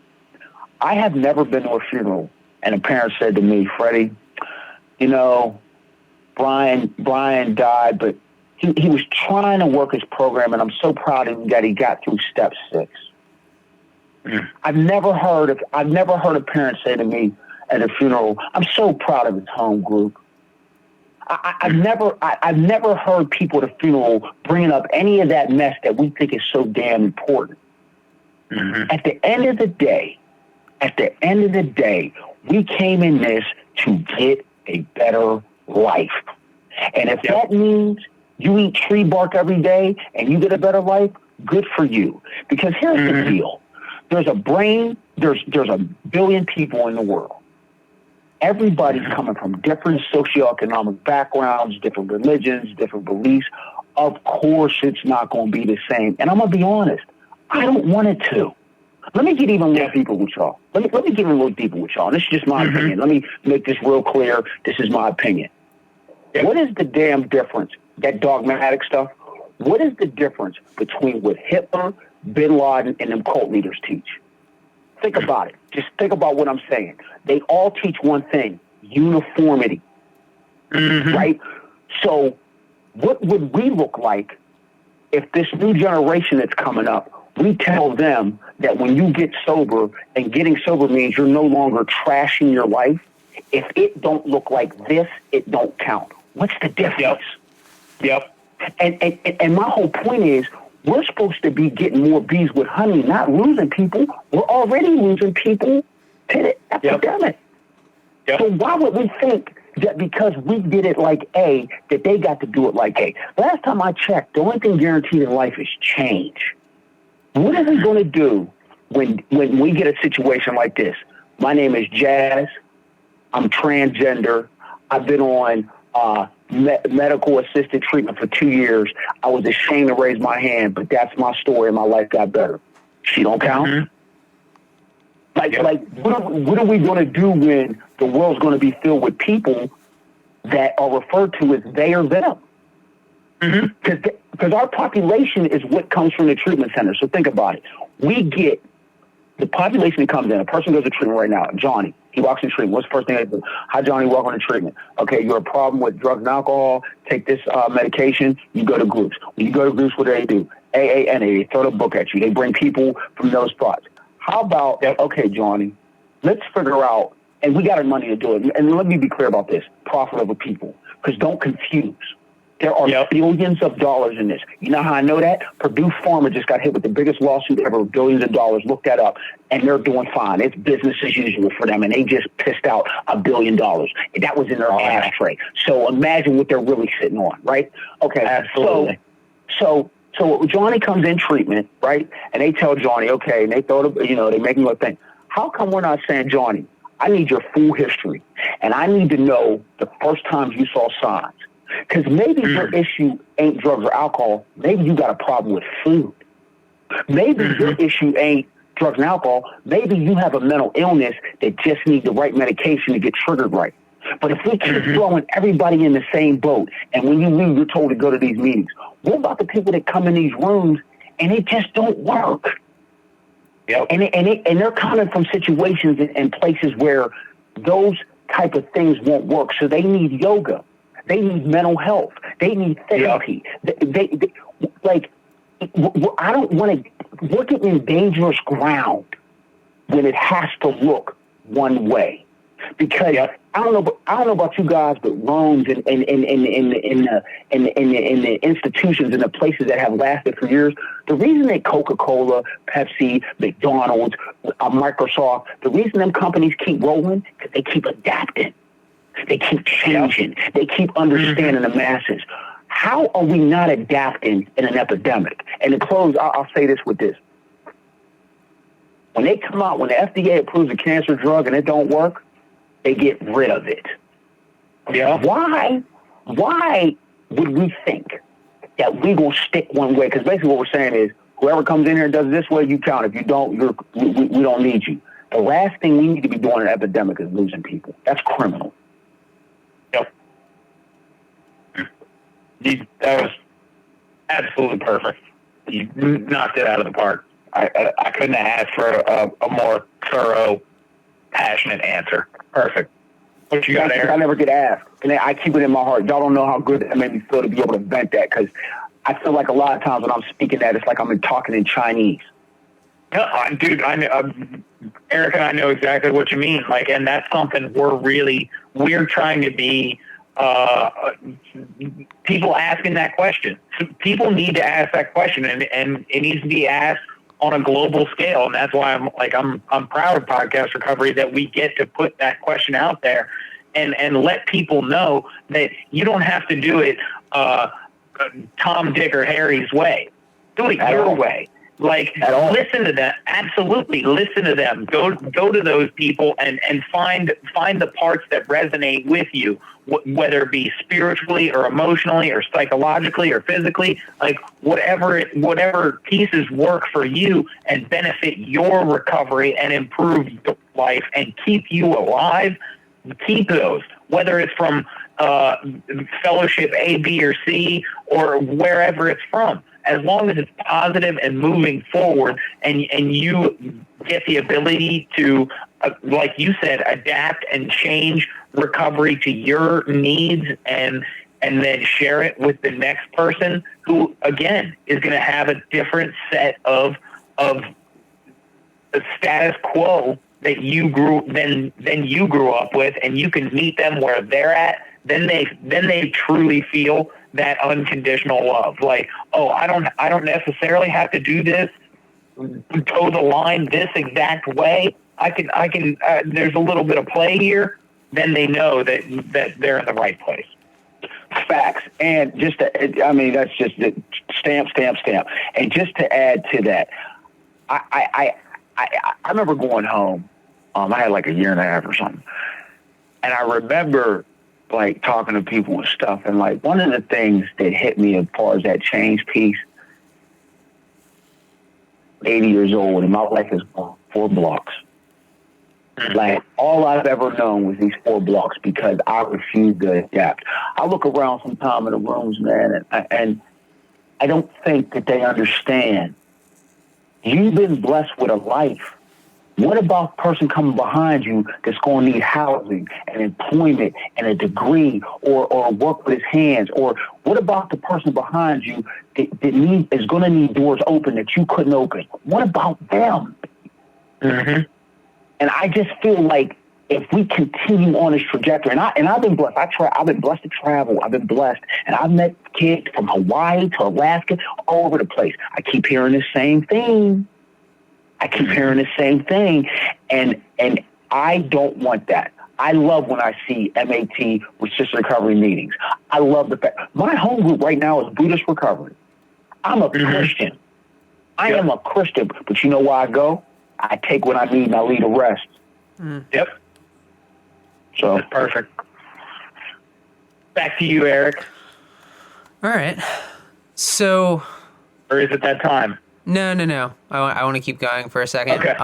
I have never been to a funeral and a parent said to me, Freddie, you know, Brian died, but he was trying to work his program, and I'm so proud of him that he got through step 6. I've never heard a parent say to me at a funeral, I'm so proud of his home group. I've never heard people at a funeral bringing up any of that mess that we think is so damn important. At the end of the day, we came in this to get a better life. And if that means you eat tree bark every day and you get a better life, good for you. Because here's the deal. There's a billion people in the world. Everybody's coming from different socioeconomic backgrounds, different religions, different beliefs. Of course it's not going to be the same. And I'm going to be honest, I don't want it to. Let me get even a little deeper with y'all. Let me get even a little deeper with y'all. This is just my opinion. Let me make this real clear. This is my opinion. What is the damn difference, that dogmatic stuff? What is the difference between what Hitler, Bin Laden, and them cult leaders teach? Think about it. Just think about what I'm saying. They all teach one thing, uniformity. Right? So what would we look like if this new generation that's coming up, we tell them that when you get sober, and getting sober means you're no longer trashing your life, if it don't look like this, it don't count. What's the difference? And my whole point is, we're supposed to be getting more bees with honey, not losing people. We're already losing people to the epidemic. So why would we think that because we did it like A, that they got to do it like A? Last time I checked, the only thing guaranteed in life is change. What are we going to do when we get a situation like this? My name is Jazz. I'm transgender. I've been on medical assisted treatment for 2 years. I was ashamed to raise my hand, but that's my story, and my life got better. She don't count. Like, what are we going to do when the world's going to be filled with people that are referred to as they or them? Because our population is what comes from the treatment center. So think about it. We get the population that comes in. A person goes to treatment right now. Johnny, he walks in treatment. What's the first thing they do? Hi, Johnny, welcome to treatment. Okay, you're a problem with drugs and alcohol. Take this medication. You go to groups. When you go to groups, what do? AA, NA. They throw the book at you. They bring people from those spots. How about, okay, Johnny, let's figure out, and we got our money to do it. And let me be clear about this, profit over people. Because don't confuse. There are billions of dollars in this. You know how I know that? Purdue Pharma just got hit with the biggest lawsuit ever, billions of dollars. Look that up. And they're doing fine. It's business as usual for them. And they just pissed out $1 billion. That was in their ashtray. So imagine what they're really sitting on, right? Okay. Absolutely. So Johnny comes in treatment, right? And they tell Johnny, okay, and they throw the, they make him a thing. How come we're not saying, Johnny, I need your full history. And I need to know the first times you saw signs. Because maybe your issue ain't drugs or alcohol. Maybe you got a problem with food. Maybe your issue ain't drugs and alcohol. Maybe you have a mental illness that just needs the right medication to get triggered right. But if we keep throwing everybody in the same boat, and when you leave, you're told to go to these meetings, what about the people that come in these rooms and it just don't work? And they're coming from situations and places where those type of things won't work. So they need yoga. They need mental health. They need therapy. They I don't want to. We're getting in dangerous ground when it has to look one way. Because I don't know about you guys, but rooms in the institutions and the places that have lasted for years. The reason that Coca-Cola, Pepsi, McDonald's, Microsoft, the reason them companies keep rolling, because they keep adapting. They keep changing. They keep understanding the masses. How are we not adapting in an epidemic? And to close, I'll say this with this. When they come out, when the FDA approves a cancer drug and it don't work, they get rid of it. Yeah. Why would we think that we gonna stick one way? Because basically what we're saying is, whoever comes in here and does it this way, you count. If you don't, we don't need you. The last thing we need to be doing in an epidemic is losing people. That's criminal. Yep. That was absolutely perfect. You knocked it out of the park. I couldn't have asked for a more thorough, passionate answer. Perfect. What you got, Eric? I never get asked, and I keep it in my heart. Y'all don't know how good that made me feel to be able to vent that, because I feel like a lot of times when I'm speaking that, it's like I'm talking in Chinese. No, dude, I know, Eric and I know exactly what you mean. Like, and that's something we're trying to be people asking that question. So people need to ask that question, and it needs to be asked on a global scale. And that's why I'm proud of Podcast Recovery, that we get to put that question out there and let people know that you don't have to do it Tom, Dick, or Harry's way. Do it your way. Like, listen to them. Absolutely, listen to them. Go to those people and find the parts that resonate with you, whether it be spiritually or emotionally or psychologically or physically. Like, whatever pieces work for you and benefit your recovery and improve your life and keep you alive. Keep those, whether it's from fellowship A, B, or C, or wherever it's from. As long as it's positive and moving forward, and you get the ability to, like you said, adapt and change recovery to your needs, and then share it with the next person who, again, is going to have a different set of the status quo that you grew up with, and you can meet them where they're at. Then they truly feel that unconditional love. Like, oh, I don't necessarily have to do this, toe the line this exact way. I can. There's a little bit of play here. Then they know that they're in the right place. Facts. And just that's just stamp. And just to add to that, I remember going home. I had like a year and a half or something, and I remember like talking to people and stuff, and like one of the things that hit me as far as that change piece, 80 years old, and my life has gone 4 blocks. Like, all I've ever known was these 4 blocks because I refused to adapt. I look around sometime in the rooms, man, and I don't think that they understand. You've been blessed with a life. What about the person coming behind you that's going to need housing and employment and a degree or work with his hands? Or what about the person behind you that is going to need doors open that you couldn't open? What about them? Mm-hmm. And I just feel like if we continue on this trajectory, and I've been blessed. I've been blessed to travel. I've been blessed, and I've met kids from Hawaii to Alaska, all over the place. I keep hearing the same thing. And I don't want that. I love when I see MAT, resistance recovery meetings. I love the fact my home group right now is Buddhist recovery. I'm a Christian. I am a Christian, but you know why I go? I take what I need and I leave the rest. Yep. So that's perfect. Back to you, Eric. All right. So, or is it that time? No. I want to keep going for a second. Okay.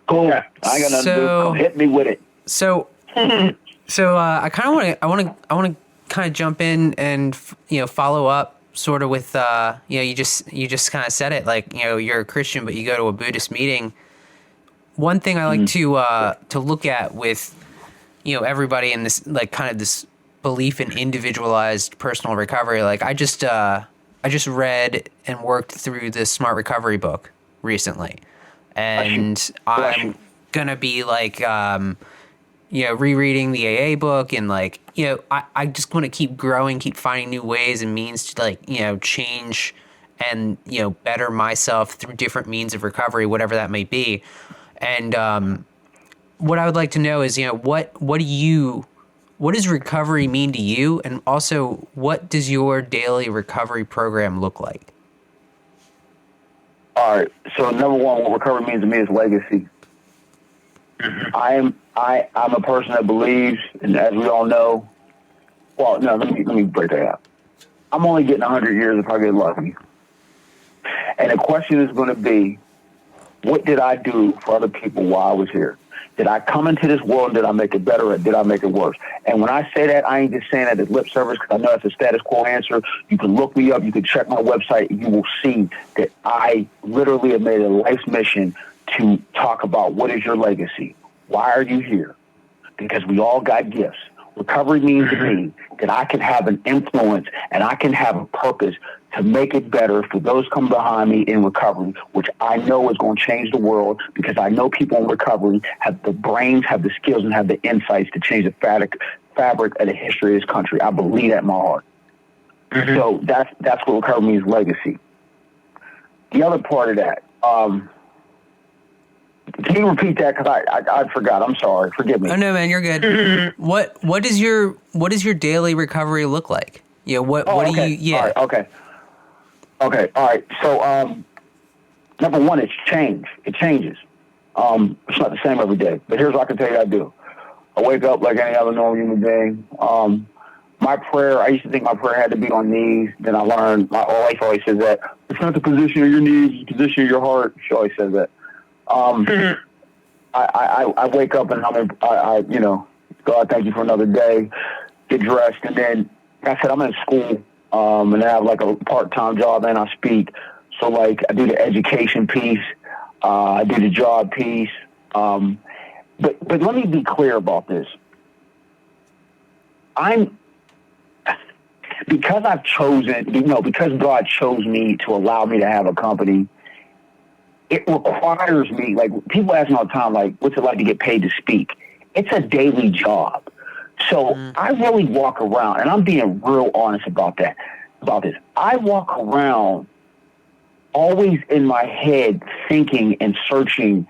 Cool. I got nothing to do. Come hit me with it. So I kind of want to kind of jump in and follow up sort of with you just kind of said it, like, you're a Christian but you go to a Buddhist meeting. One thing I like to look at with everybody in this, like, kind of this belief in individualized personal recovery. Like, I just read and worked through the Smart Recovery book recently, and I'm gonna be like, rereading the AA book, and like, I just want to keep growing, keep finding new ways and means to, like, change and better myself through different means of recovery, whatever that may be. And what I would like to know is, what does recovery mean to you? And also, what does your daily recovery program look like? All right. So number one, what recovery means to me is legacy. I'm a person that believes, and as we all know, well, no, let me break that out. I'm only getting 100 years if I get lucky. And the question is going to be, what did I do for other people while I was here? Did I come into this world and did I make it better or did I make it worse? And when I say that, I ain't just saying that as lip service because I know that's a status quo answer. You can look me up. You can check my website. And you will see that I literally have made a life's mission to talk about what is your legacy? Why are you here? Because we all got gifts. Recovery means to me that I can have an influence and I can have a purpose to make it better for those coming behind me in recovery, which I know is going to change the world because I know people in recovery have the brains, have the skills, and have the insights to change the fabric of the history of this country. I believe that in my heart. So that's what recovery means, legacy. The other part of that, can you repeat that? Because I forgot. I'm sorry. Forgive me. Oh no, man, you're good. What does your daily recovery look like? Yeah. What okay. do you? Yeah. All right, okay. All right. So number one, it's change. It changes. It's not the same every day. But here's what I can tell you I do. I wake up like any other normal human being. My prayer, I used to think my prayer had to be on knees. Then I learned, my wife always says that. It's not the position of your knees, it's the position of your heart. She always says that. I wake up and God, thank you for another day, get dressed. And then, like I said, I'm in school, and I have like a part-time job and I speak. So like I do the education piece, I do the job piece. But let me be clear about this. Because I've chosen, because God chose me to allow me to have a company, it requires me, like, people ask me all the time, like, what's it like to get paid to speak? It's a daily job. So I really walk around, and I'm being real honest about this. I walk around always in my head thinking and searching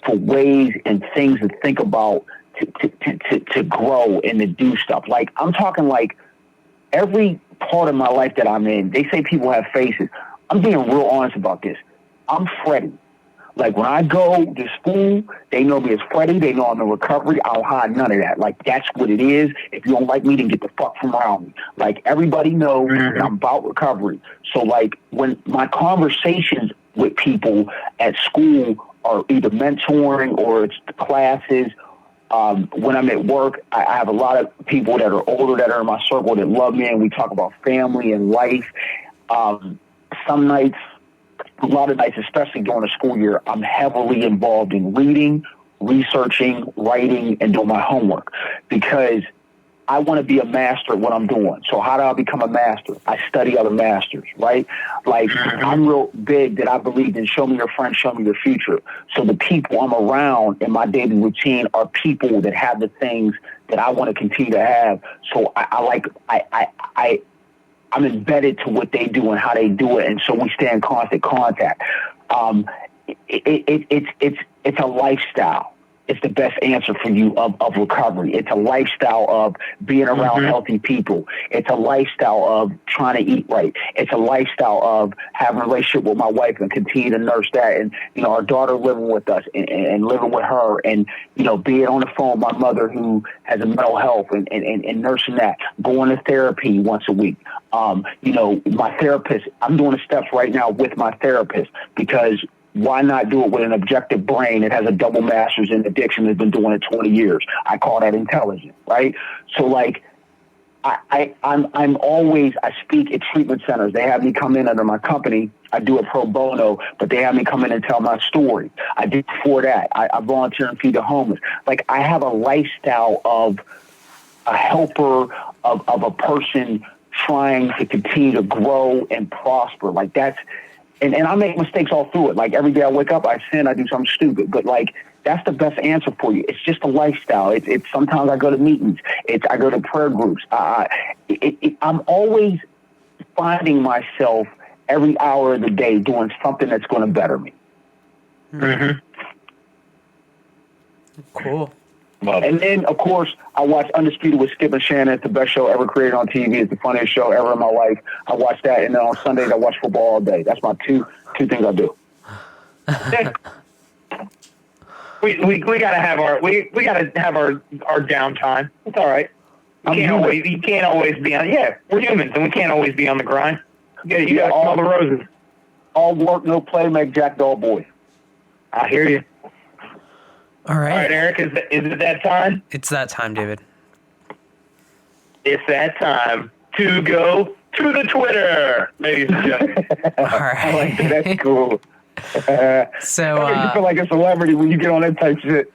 for ways and things to think about to grow and to do stuff. Like, I'm talking like every part of my life that I'm in, they say people have faces. I'm being real honest about this. I'm Freddie. Like, when I go to school, they know me as Freddie. They know I'm in recovery. I don't hide none of that. Like, that's what it is. If you don't like me, then get the fuck from around me. Like, everybody knows that I'm about recovery. So, like, when my conversations with people at school are either mentoring or it's classes, when I'm at work, I have a lot of people that are older that are in my circle that love me, and we talk about family and life. Some nights, a lot of nights, especially during the school year, I'm heavily involved in reading, researching, writing, and doing my homework because I want to be a master at what I'm doing. So how do I become a master? I study other masters, right? Like, I'm real big that I believe in show me your friends, show me your future. So the people I'm around in my daily routine are people that have the things that I want to continue to have. So I'm embedded to what they do and how they do it, and so we stay in constant contact. It's a lifestyle. It's the best answer for you of recovery. It's a lifestyle of being around healthy people. It's a lifestyle of trying to eat right. It's a lifestyle of having a relationship with my wife and continue to nurse that. And, our daughter living with us and living with her and, being on the phone with my mother who has a mental health and nursing that, going to therapy once a week. My therapist, I'm doing the steps right now with my therapist because why not do it with an objective brain that has a double master's in addiction that's been doing it 20 years? I call that intelligent, right? So, like, I speak at treatment centers. They have me come in under my company. I do it pro bono, but they have me come in and tell my story. I did before that. I volunteer and feed the homeless. Like, I have a lifestyle of a helper, of a person trying to continue to grow and prosper. Like, that's... And I make mistakes all through it. Like, every day I wake up, I sin, I do something stupid. But, like, that's the best answer for you. It's just a lifestyle. It's sometimes I go to meetings. I go to prayer groups. I'm always finding myself every hour of the day doing something that's going to better me. Cool. And then, of course, I watch Undisputed with Skip and Shannon. It's the best show ever created on TV. It's the funniest show ever in my life. I watch that, and then on Sundays I watch football all day. That's my two things I do. Yeah. We gotta have our downtime. It's all right. You can't always be on. Yeah, we're humans, and we can't always be on the grind. You gotta smell the roses. All work, no play, make Jack dull boy. I hear you. All right. All right, Eric, is it that time? It's that time, David. It's that time to go to the Twitter, ladies and gentlemen. All right. I like that. That's cool. So That makes you feel like a celebrity when you get on that type shit.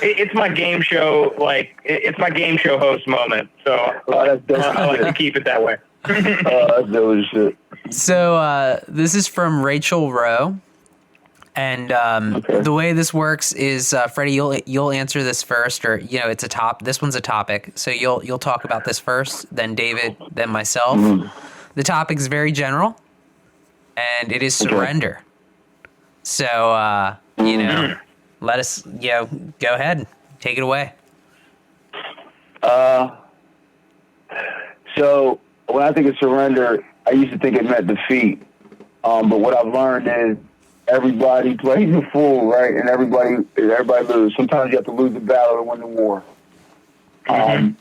It's my game show, it's my game show host moment. So I like to keep it that way. That's dope as shit. So this is from Rachel Rowe, and the way this works is Freddie, you'll answer this first, or it's this one's a topic, so you'll talk about this first, then David, then myself. The topic is very general, and it is surrender. So let us go ahead, take it away. So when I think of surrender, I used to think it meant defeat. But what I've learned is everybody plays a fool, right? And everybody loses. Sometimes you have to lose the battle to win the war. And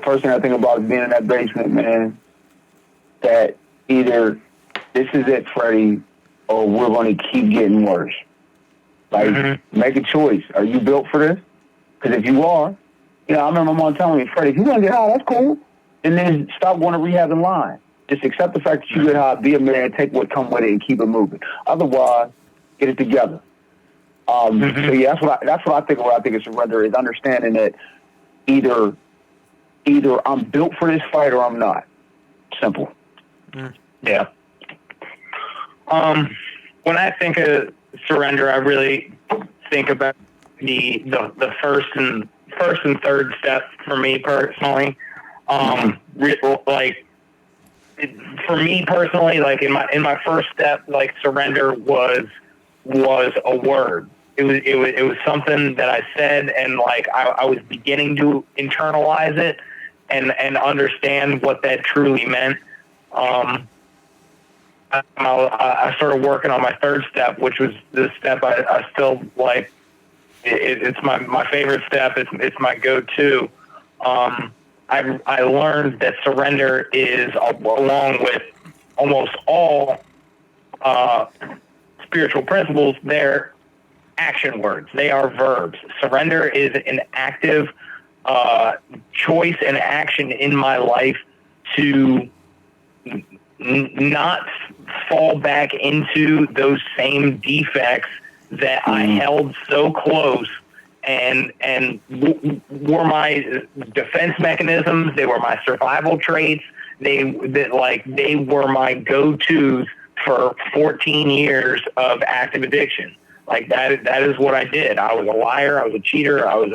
first thing I think about is being in that basement, man, that either this is it, Freddie, or we're going to keep getting worse. Like, make a choice. Are you built for this? Because if you are, I remember my mom telling me, Freddie, if you want to get high, that's cool. And then stop going to rehab and lying. Just accept the fact that you get high, be a man, take what comes with it, and keep it moving. Otherwise, get it together. So yeah, that's what I think. What I think of surrender is understanding that either I'm built for this fight or I'm not. Simple. Yeah. When I think of surrender, I really think about the first and third step for me personally. For me personally, like in my first step, like surrender was a word. It was something that I said, and like I was beginning to internalize it and understand what that truly meant. I started working on my third step, which was the step I still like. It's my favorite step. It's my go-to. I learned that surrender is, along with almost all spiritual principles, they're action words. They are verbs. Surrender is an active choice and action in my life to not fall back into those same defects that I held so close and were my defense mechanisms. They were my survival traits. They were my go-tos for 14 years of active addiction. Like that is what I did. I was a liar. I was a cheater. I was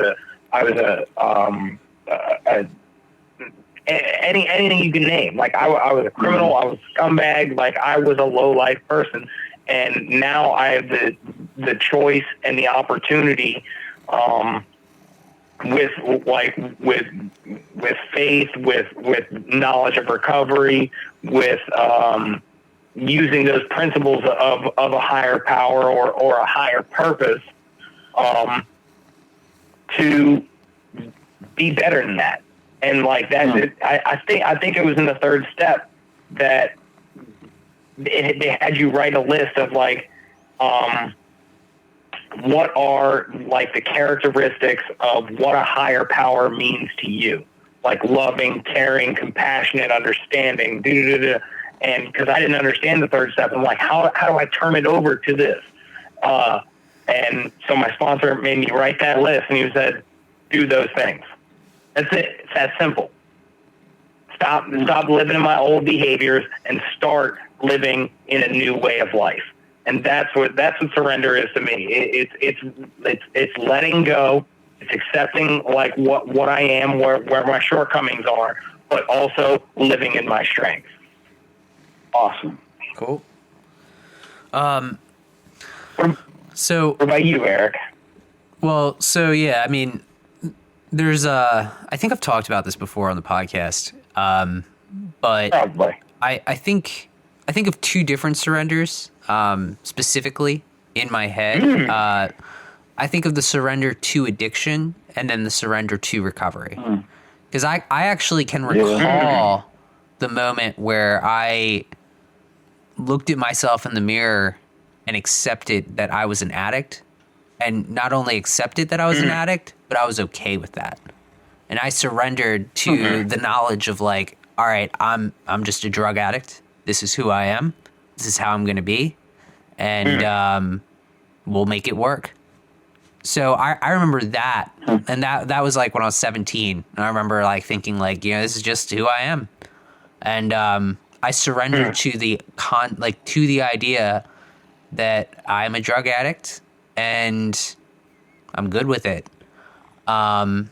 anything you can name. Like I was a criminal. I was a scumbag. Like I was a low life person. And now I have the choice and the opportunity, with faith, with knowledge of recovery, with using those principles of a higher power or a higher purpose, to be better than that. And like that, I think it was in the third step that they had you write a list of like, what are like the characteristics of what a higher power means to you, like loving, caring, compassionate, understanding, and because I didn't understand the third step, I'm like, how do I turn it over to this? And so my sponsor made me write that list, and he said, do those things. That's it. It's that simple. Stop living in my old behaviors and start living in a new way of life. And that's what surrender is to me. It's letting go. It's accepting like what I am, where my shortcomings are, but also living in my strengths. Awesome. Cool. So what about you, Eric? Well, so yeah, I mean, there's I think I've talked about this before on the podcast, but Probably. I think of two different surrenders, specifically in my head. I think of the surrender to addiction and then the surrender to recovery. Because I actually can recall the moment where I looked at myself in the mirror and accepted that I was an addict. And not only accepted that I was an addict, but I was okay with that. And I surrendered to the knowledge of like, all right, I'm just a drug addict. This is who I am. This is how I'm going to be. And we'll make it work. So I remember that. And that was like when I was 17. And I remember like thinking like, this is just who I am. And I surrendered to the to the idea that I'm a drug addict and I'm good with it. And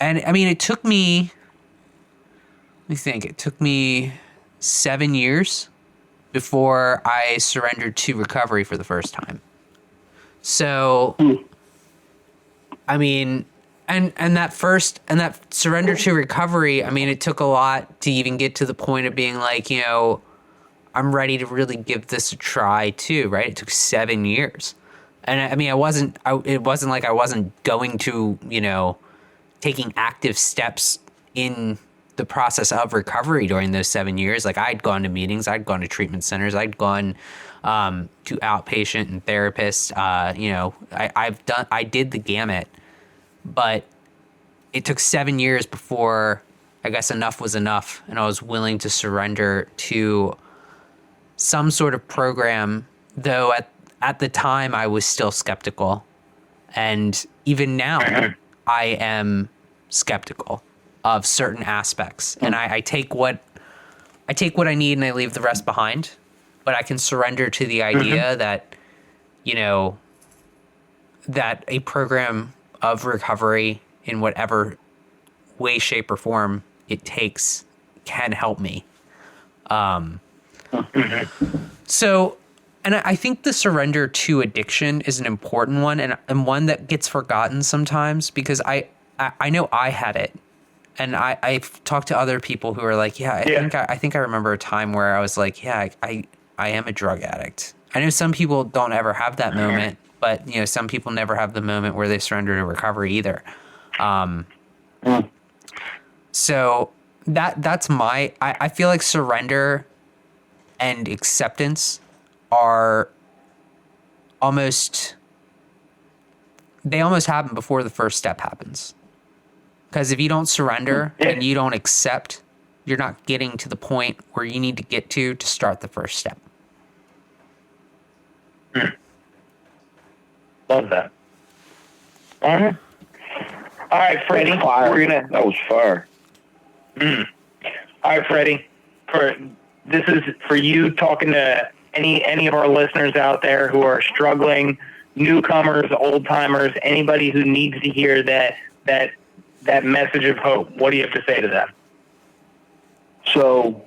I mean, it took me, let me think, it took me 7 years before I surrendered to recovery for the first time. So, I mean, and that surrender to recovery, I mean, it took a lot to even get to the point of being like, I'm ready to really give this a try too, right? It took 7 years. And I mean, it wasn't like I wasn't going to, taking active steps in the process of recovery during those 7 years. Like I'd gone to meetings, I'd gone to treatment centers, I'd gone to outpatient and therapists. I did the gamut, but it took 7 years before I guess enough was enough, and I was willing to surrender to some sort of program. Though at the time I was still skeptical, and even now I am skeptical of certain aspects, and I take what I need and I leave the rest behind. But I can surrender to the idea that, that a program of recovery in whatever way, shape, or form it takes can help me. So, and I think the surrender to addiction is an important one, and one that gets forgotten sometimes, because I know I had it. And I've talked to other people who are like, I think I remember a time where I was like, I am a drug addict. I know some people don't ever have that moment, but some people never have the moment where they surrender to recovery either. So that's I feel like surrender and acceptance are almost happen before the first step happens. Because if you don't surrender and you don't accept, you're not getting to the point where you need to get to start the first step. Love that. All right, Freddie. That was fire. All right, Freddie. This is for you, talking to any of our listeners out there who are struggling, newcomers, old timers, anybody who needs to hear that message of hope. What do you have to say to them? So,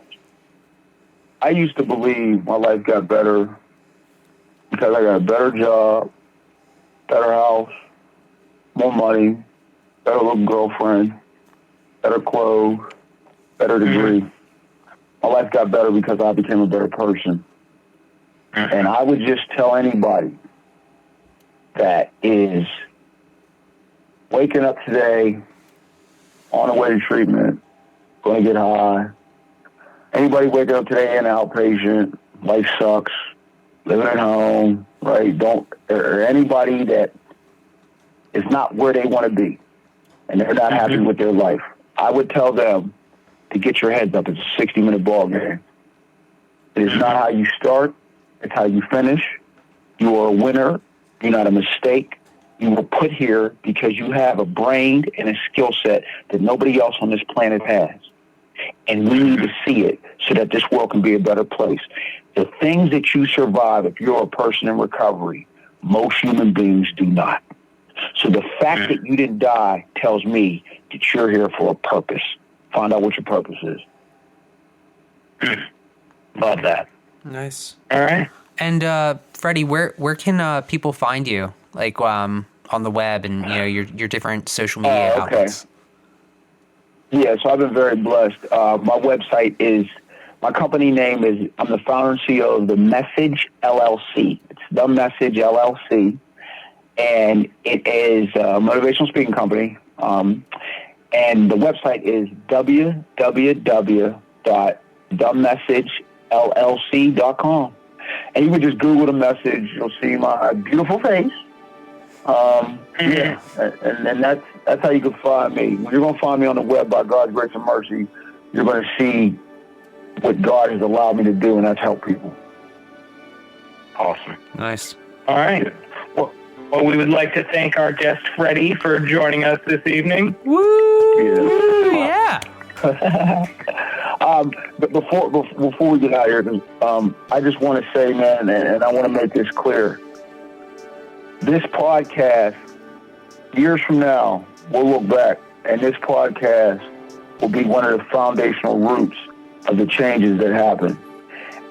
I used to believe my life got better because I got a better job, better house, more money, better looking girlfriend, better clothes, better degree. My life got better because I became a better person. And I would just tell anybody that is waking up today on the way to treatment, going to get high. Anybody waking up today in outpatient, life sucks, living at home, right? Or anybody that is not where they want to be and they're not happy with their life. I would tell them to get your heads up. It's a 60-minute ball game. It is not how you start. It's how you finish. You are a winner. You're not a mistake. You were put here because you have a brain and a skill set that nobody else on this planet has. And we need to see it so that this world can be a better place. The things that you survive, if you're a person in recovery, most human beings do not. So the fact that you didn't die tells me that you're here for a purpose. Find out what your purpose is. Love that. Nice. All right. And Freddie, where can people find you? Like on the web and your different social media outlets. Yeah, so I've been very blessed. My website is My company name is, I'm the founder and CEO of The Message LLC. It's The Message LLC. And it is a motivational speaking company. And the website is www.themessagellc.com. And you would just Google The Message. You'll see my beautiful face. Yeah, and that's how you can find me. When you're going to find me on the web, by God's grace and mercy, you're going to see what God has allowed me to do, and that's help people. Awesome. Nice. All right. Well, we would like to thank our guest, Freddie, for joining us this evening. Woo! Yeah. But before we get out of here, I just want to say, man, and I want to make this clear. This podcast, years from now, we'll look back, and this podcast will be one of the foundational roots of the changes that happen.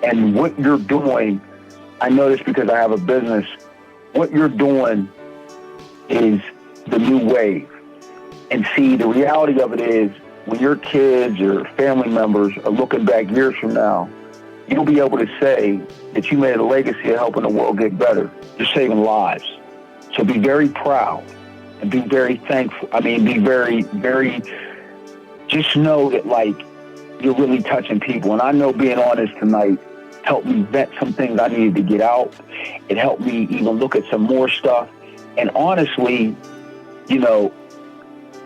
And what you're doing, I know this because I have a business, what you're doing is the new wave. And see, the reality of it is, when your kids or family members are looking back years from now, you'll be able to say that you made a legacy of helping the world get better. You're saving lives. So be very proud and be very thankful. I mean, be very, very, just know that, like, you're really touching people. And I know being on this tonight helped me vet some things I needed to get out. It helped me even look at some more stuff. And honestly, you know,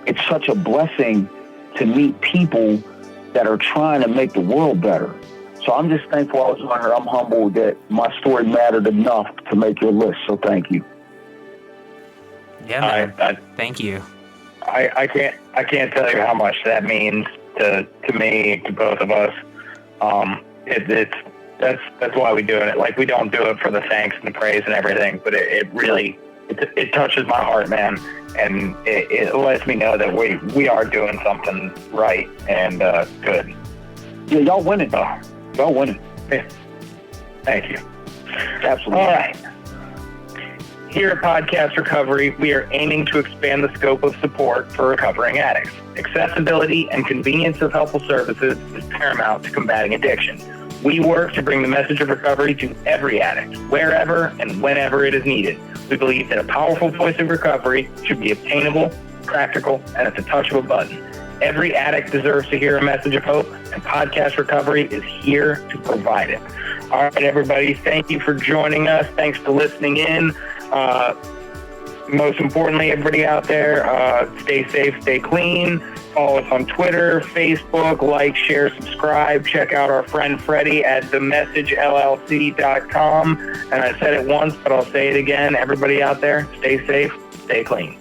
it's such a blessing to meet people that are trying to make the world better. So I'm just thankful I was on here. I'm humbled that my story mattered enough to make your list. So thank you. Yeah, man. Thank you. I can't tell you how much that means to me, to both of us. That's why we do it. Like, we don't do it for the thanks and the praise and everything, but it really touches my heart, man, and it lets me know that we are doing something right and good. Yeah, y'all winning. Y'all winning. Yeah. Thank you. Absolutely. All right. Here at Podcast Recovery, we are aiming to expand the scope of support for recovering addicts. Accessibility and convenience of helpful services is paramount to combating addiction. We work to bring the message of recovery to every addict, wherever and whenever it is needed. We believe that a powerful voice of recovery should be obtainable, practical, and at the touch of a button. Every addict deserves to hear a message of hope, and Podcast Recovery is here to provide it. All right, everybody, thank you for joining us. Thanks for listening in. Most importantly, everybody out there, stay safe, stay clean. Follow us on Twitter, Facebook, like, share, subscribe. Check out our friend Freddie at themessagellc.com. And I said it once, but I'll say it again. Everybody out there, stay safe, stay clean.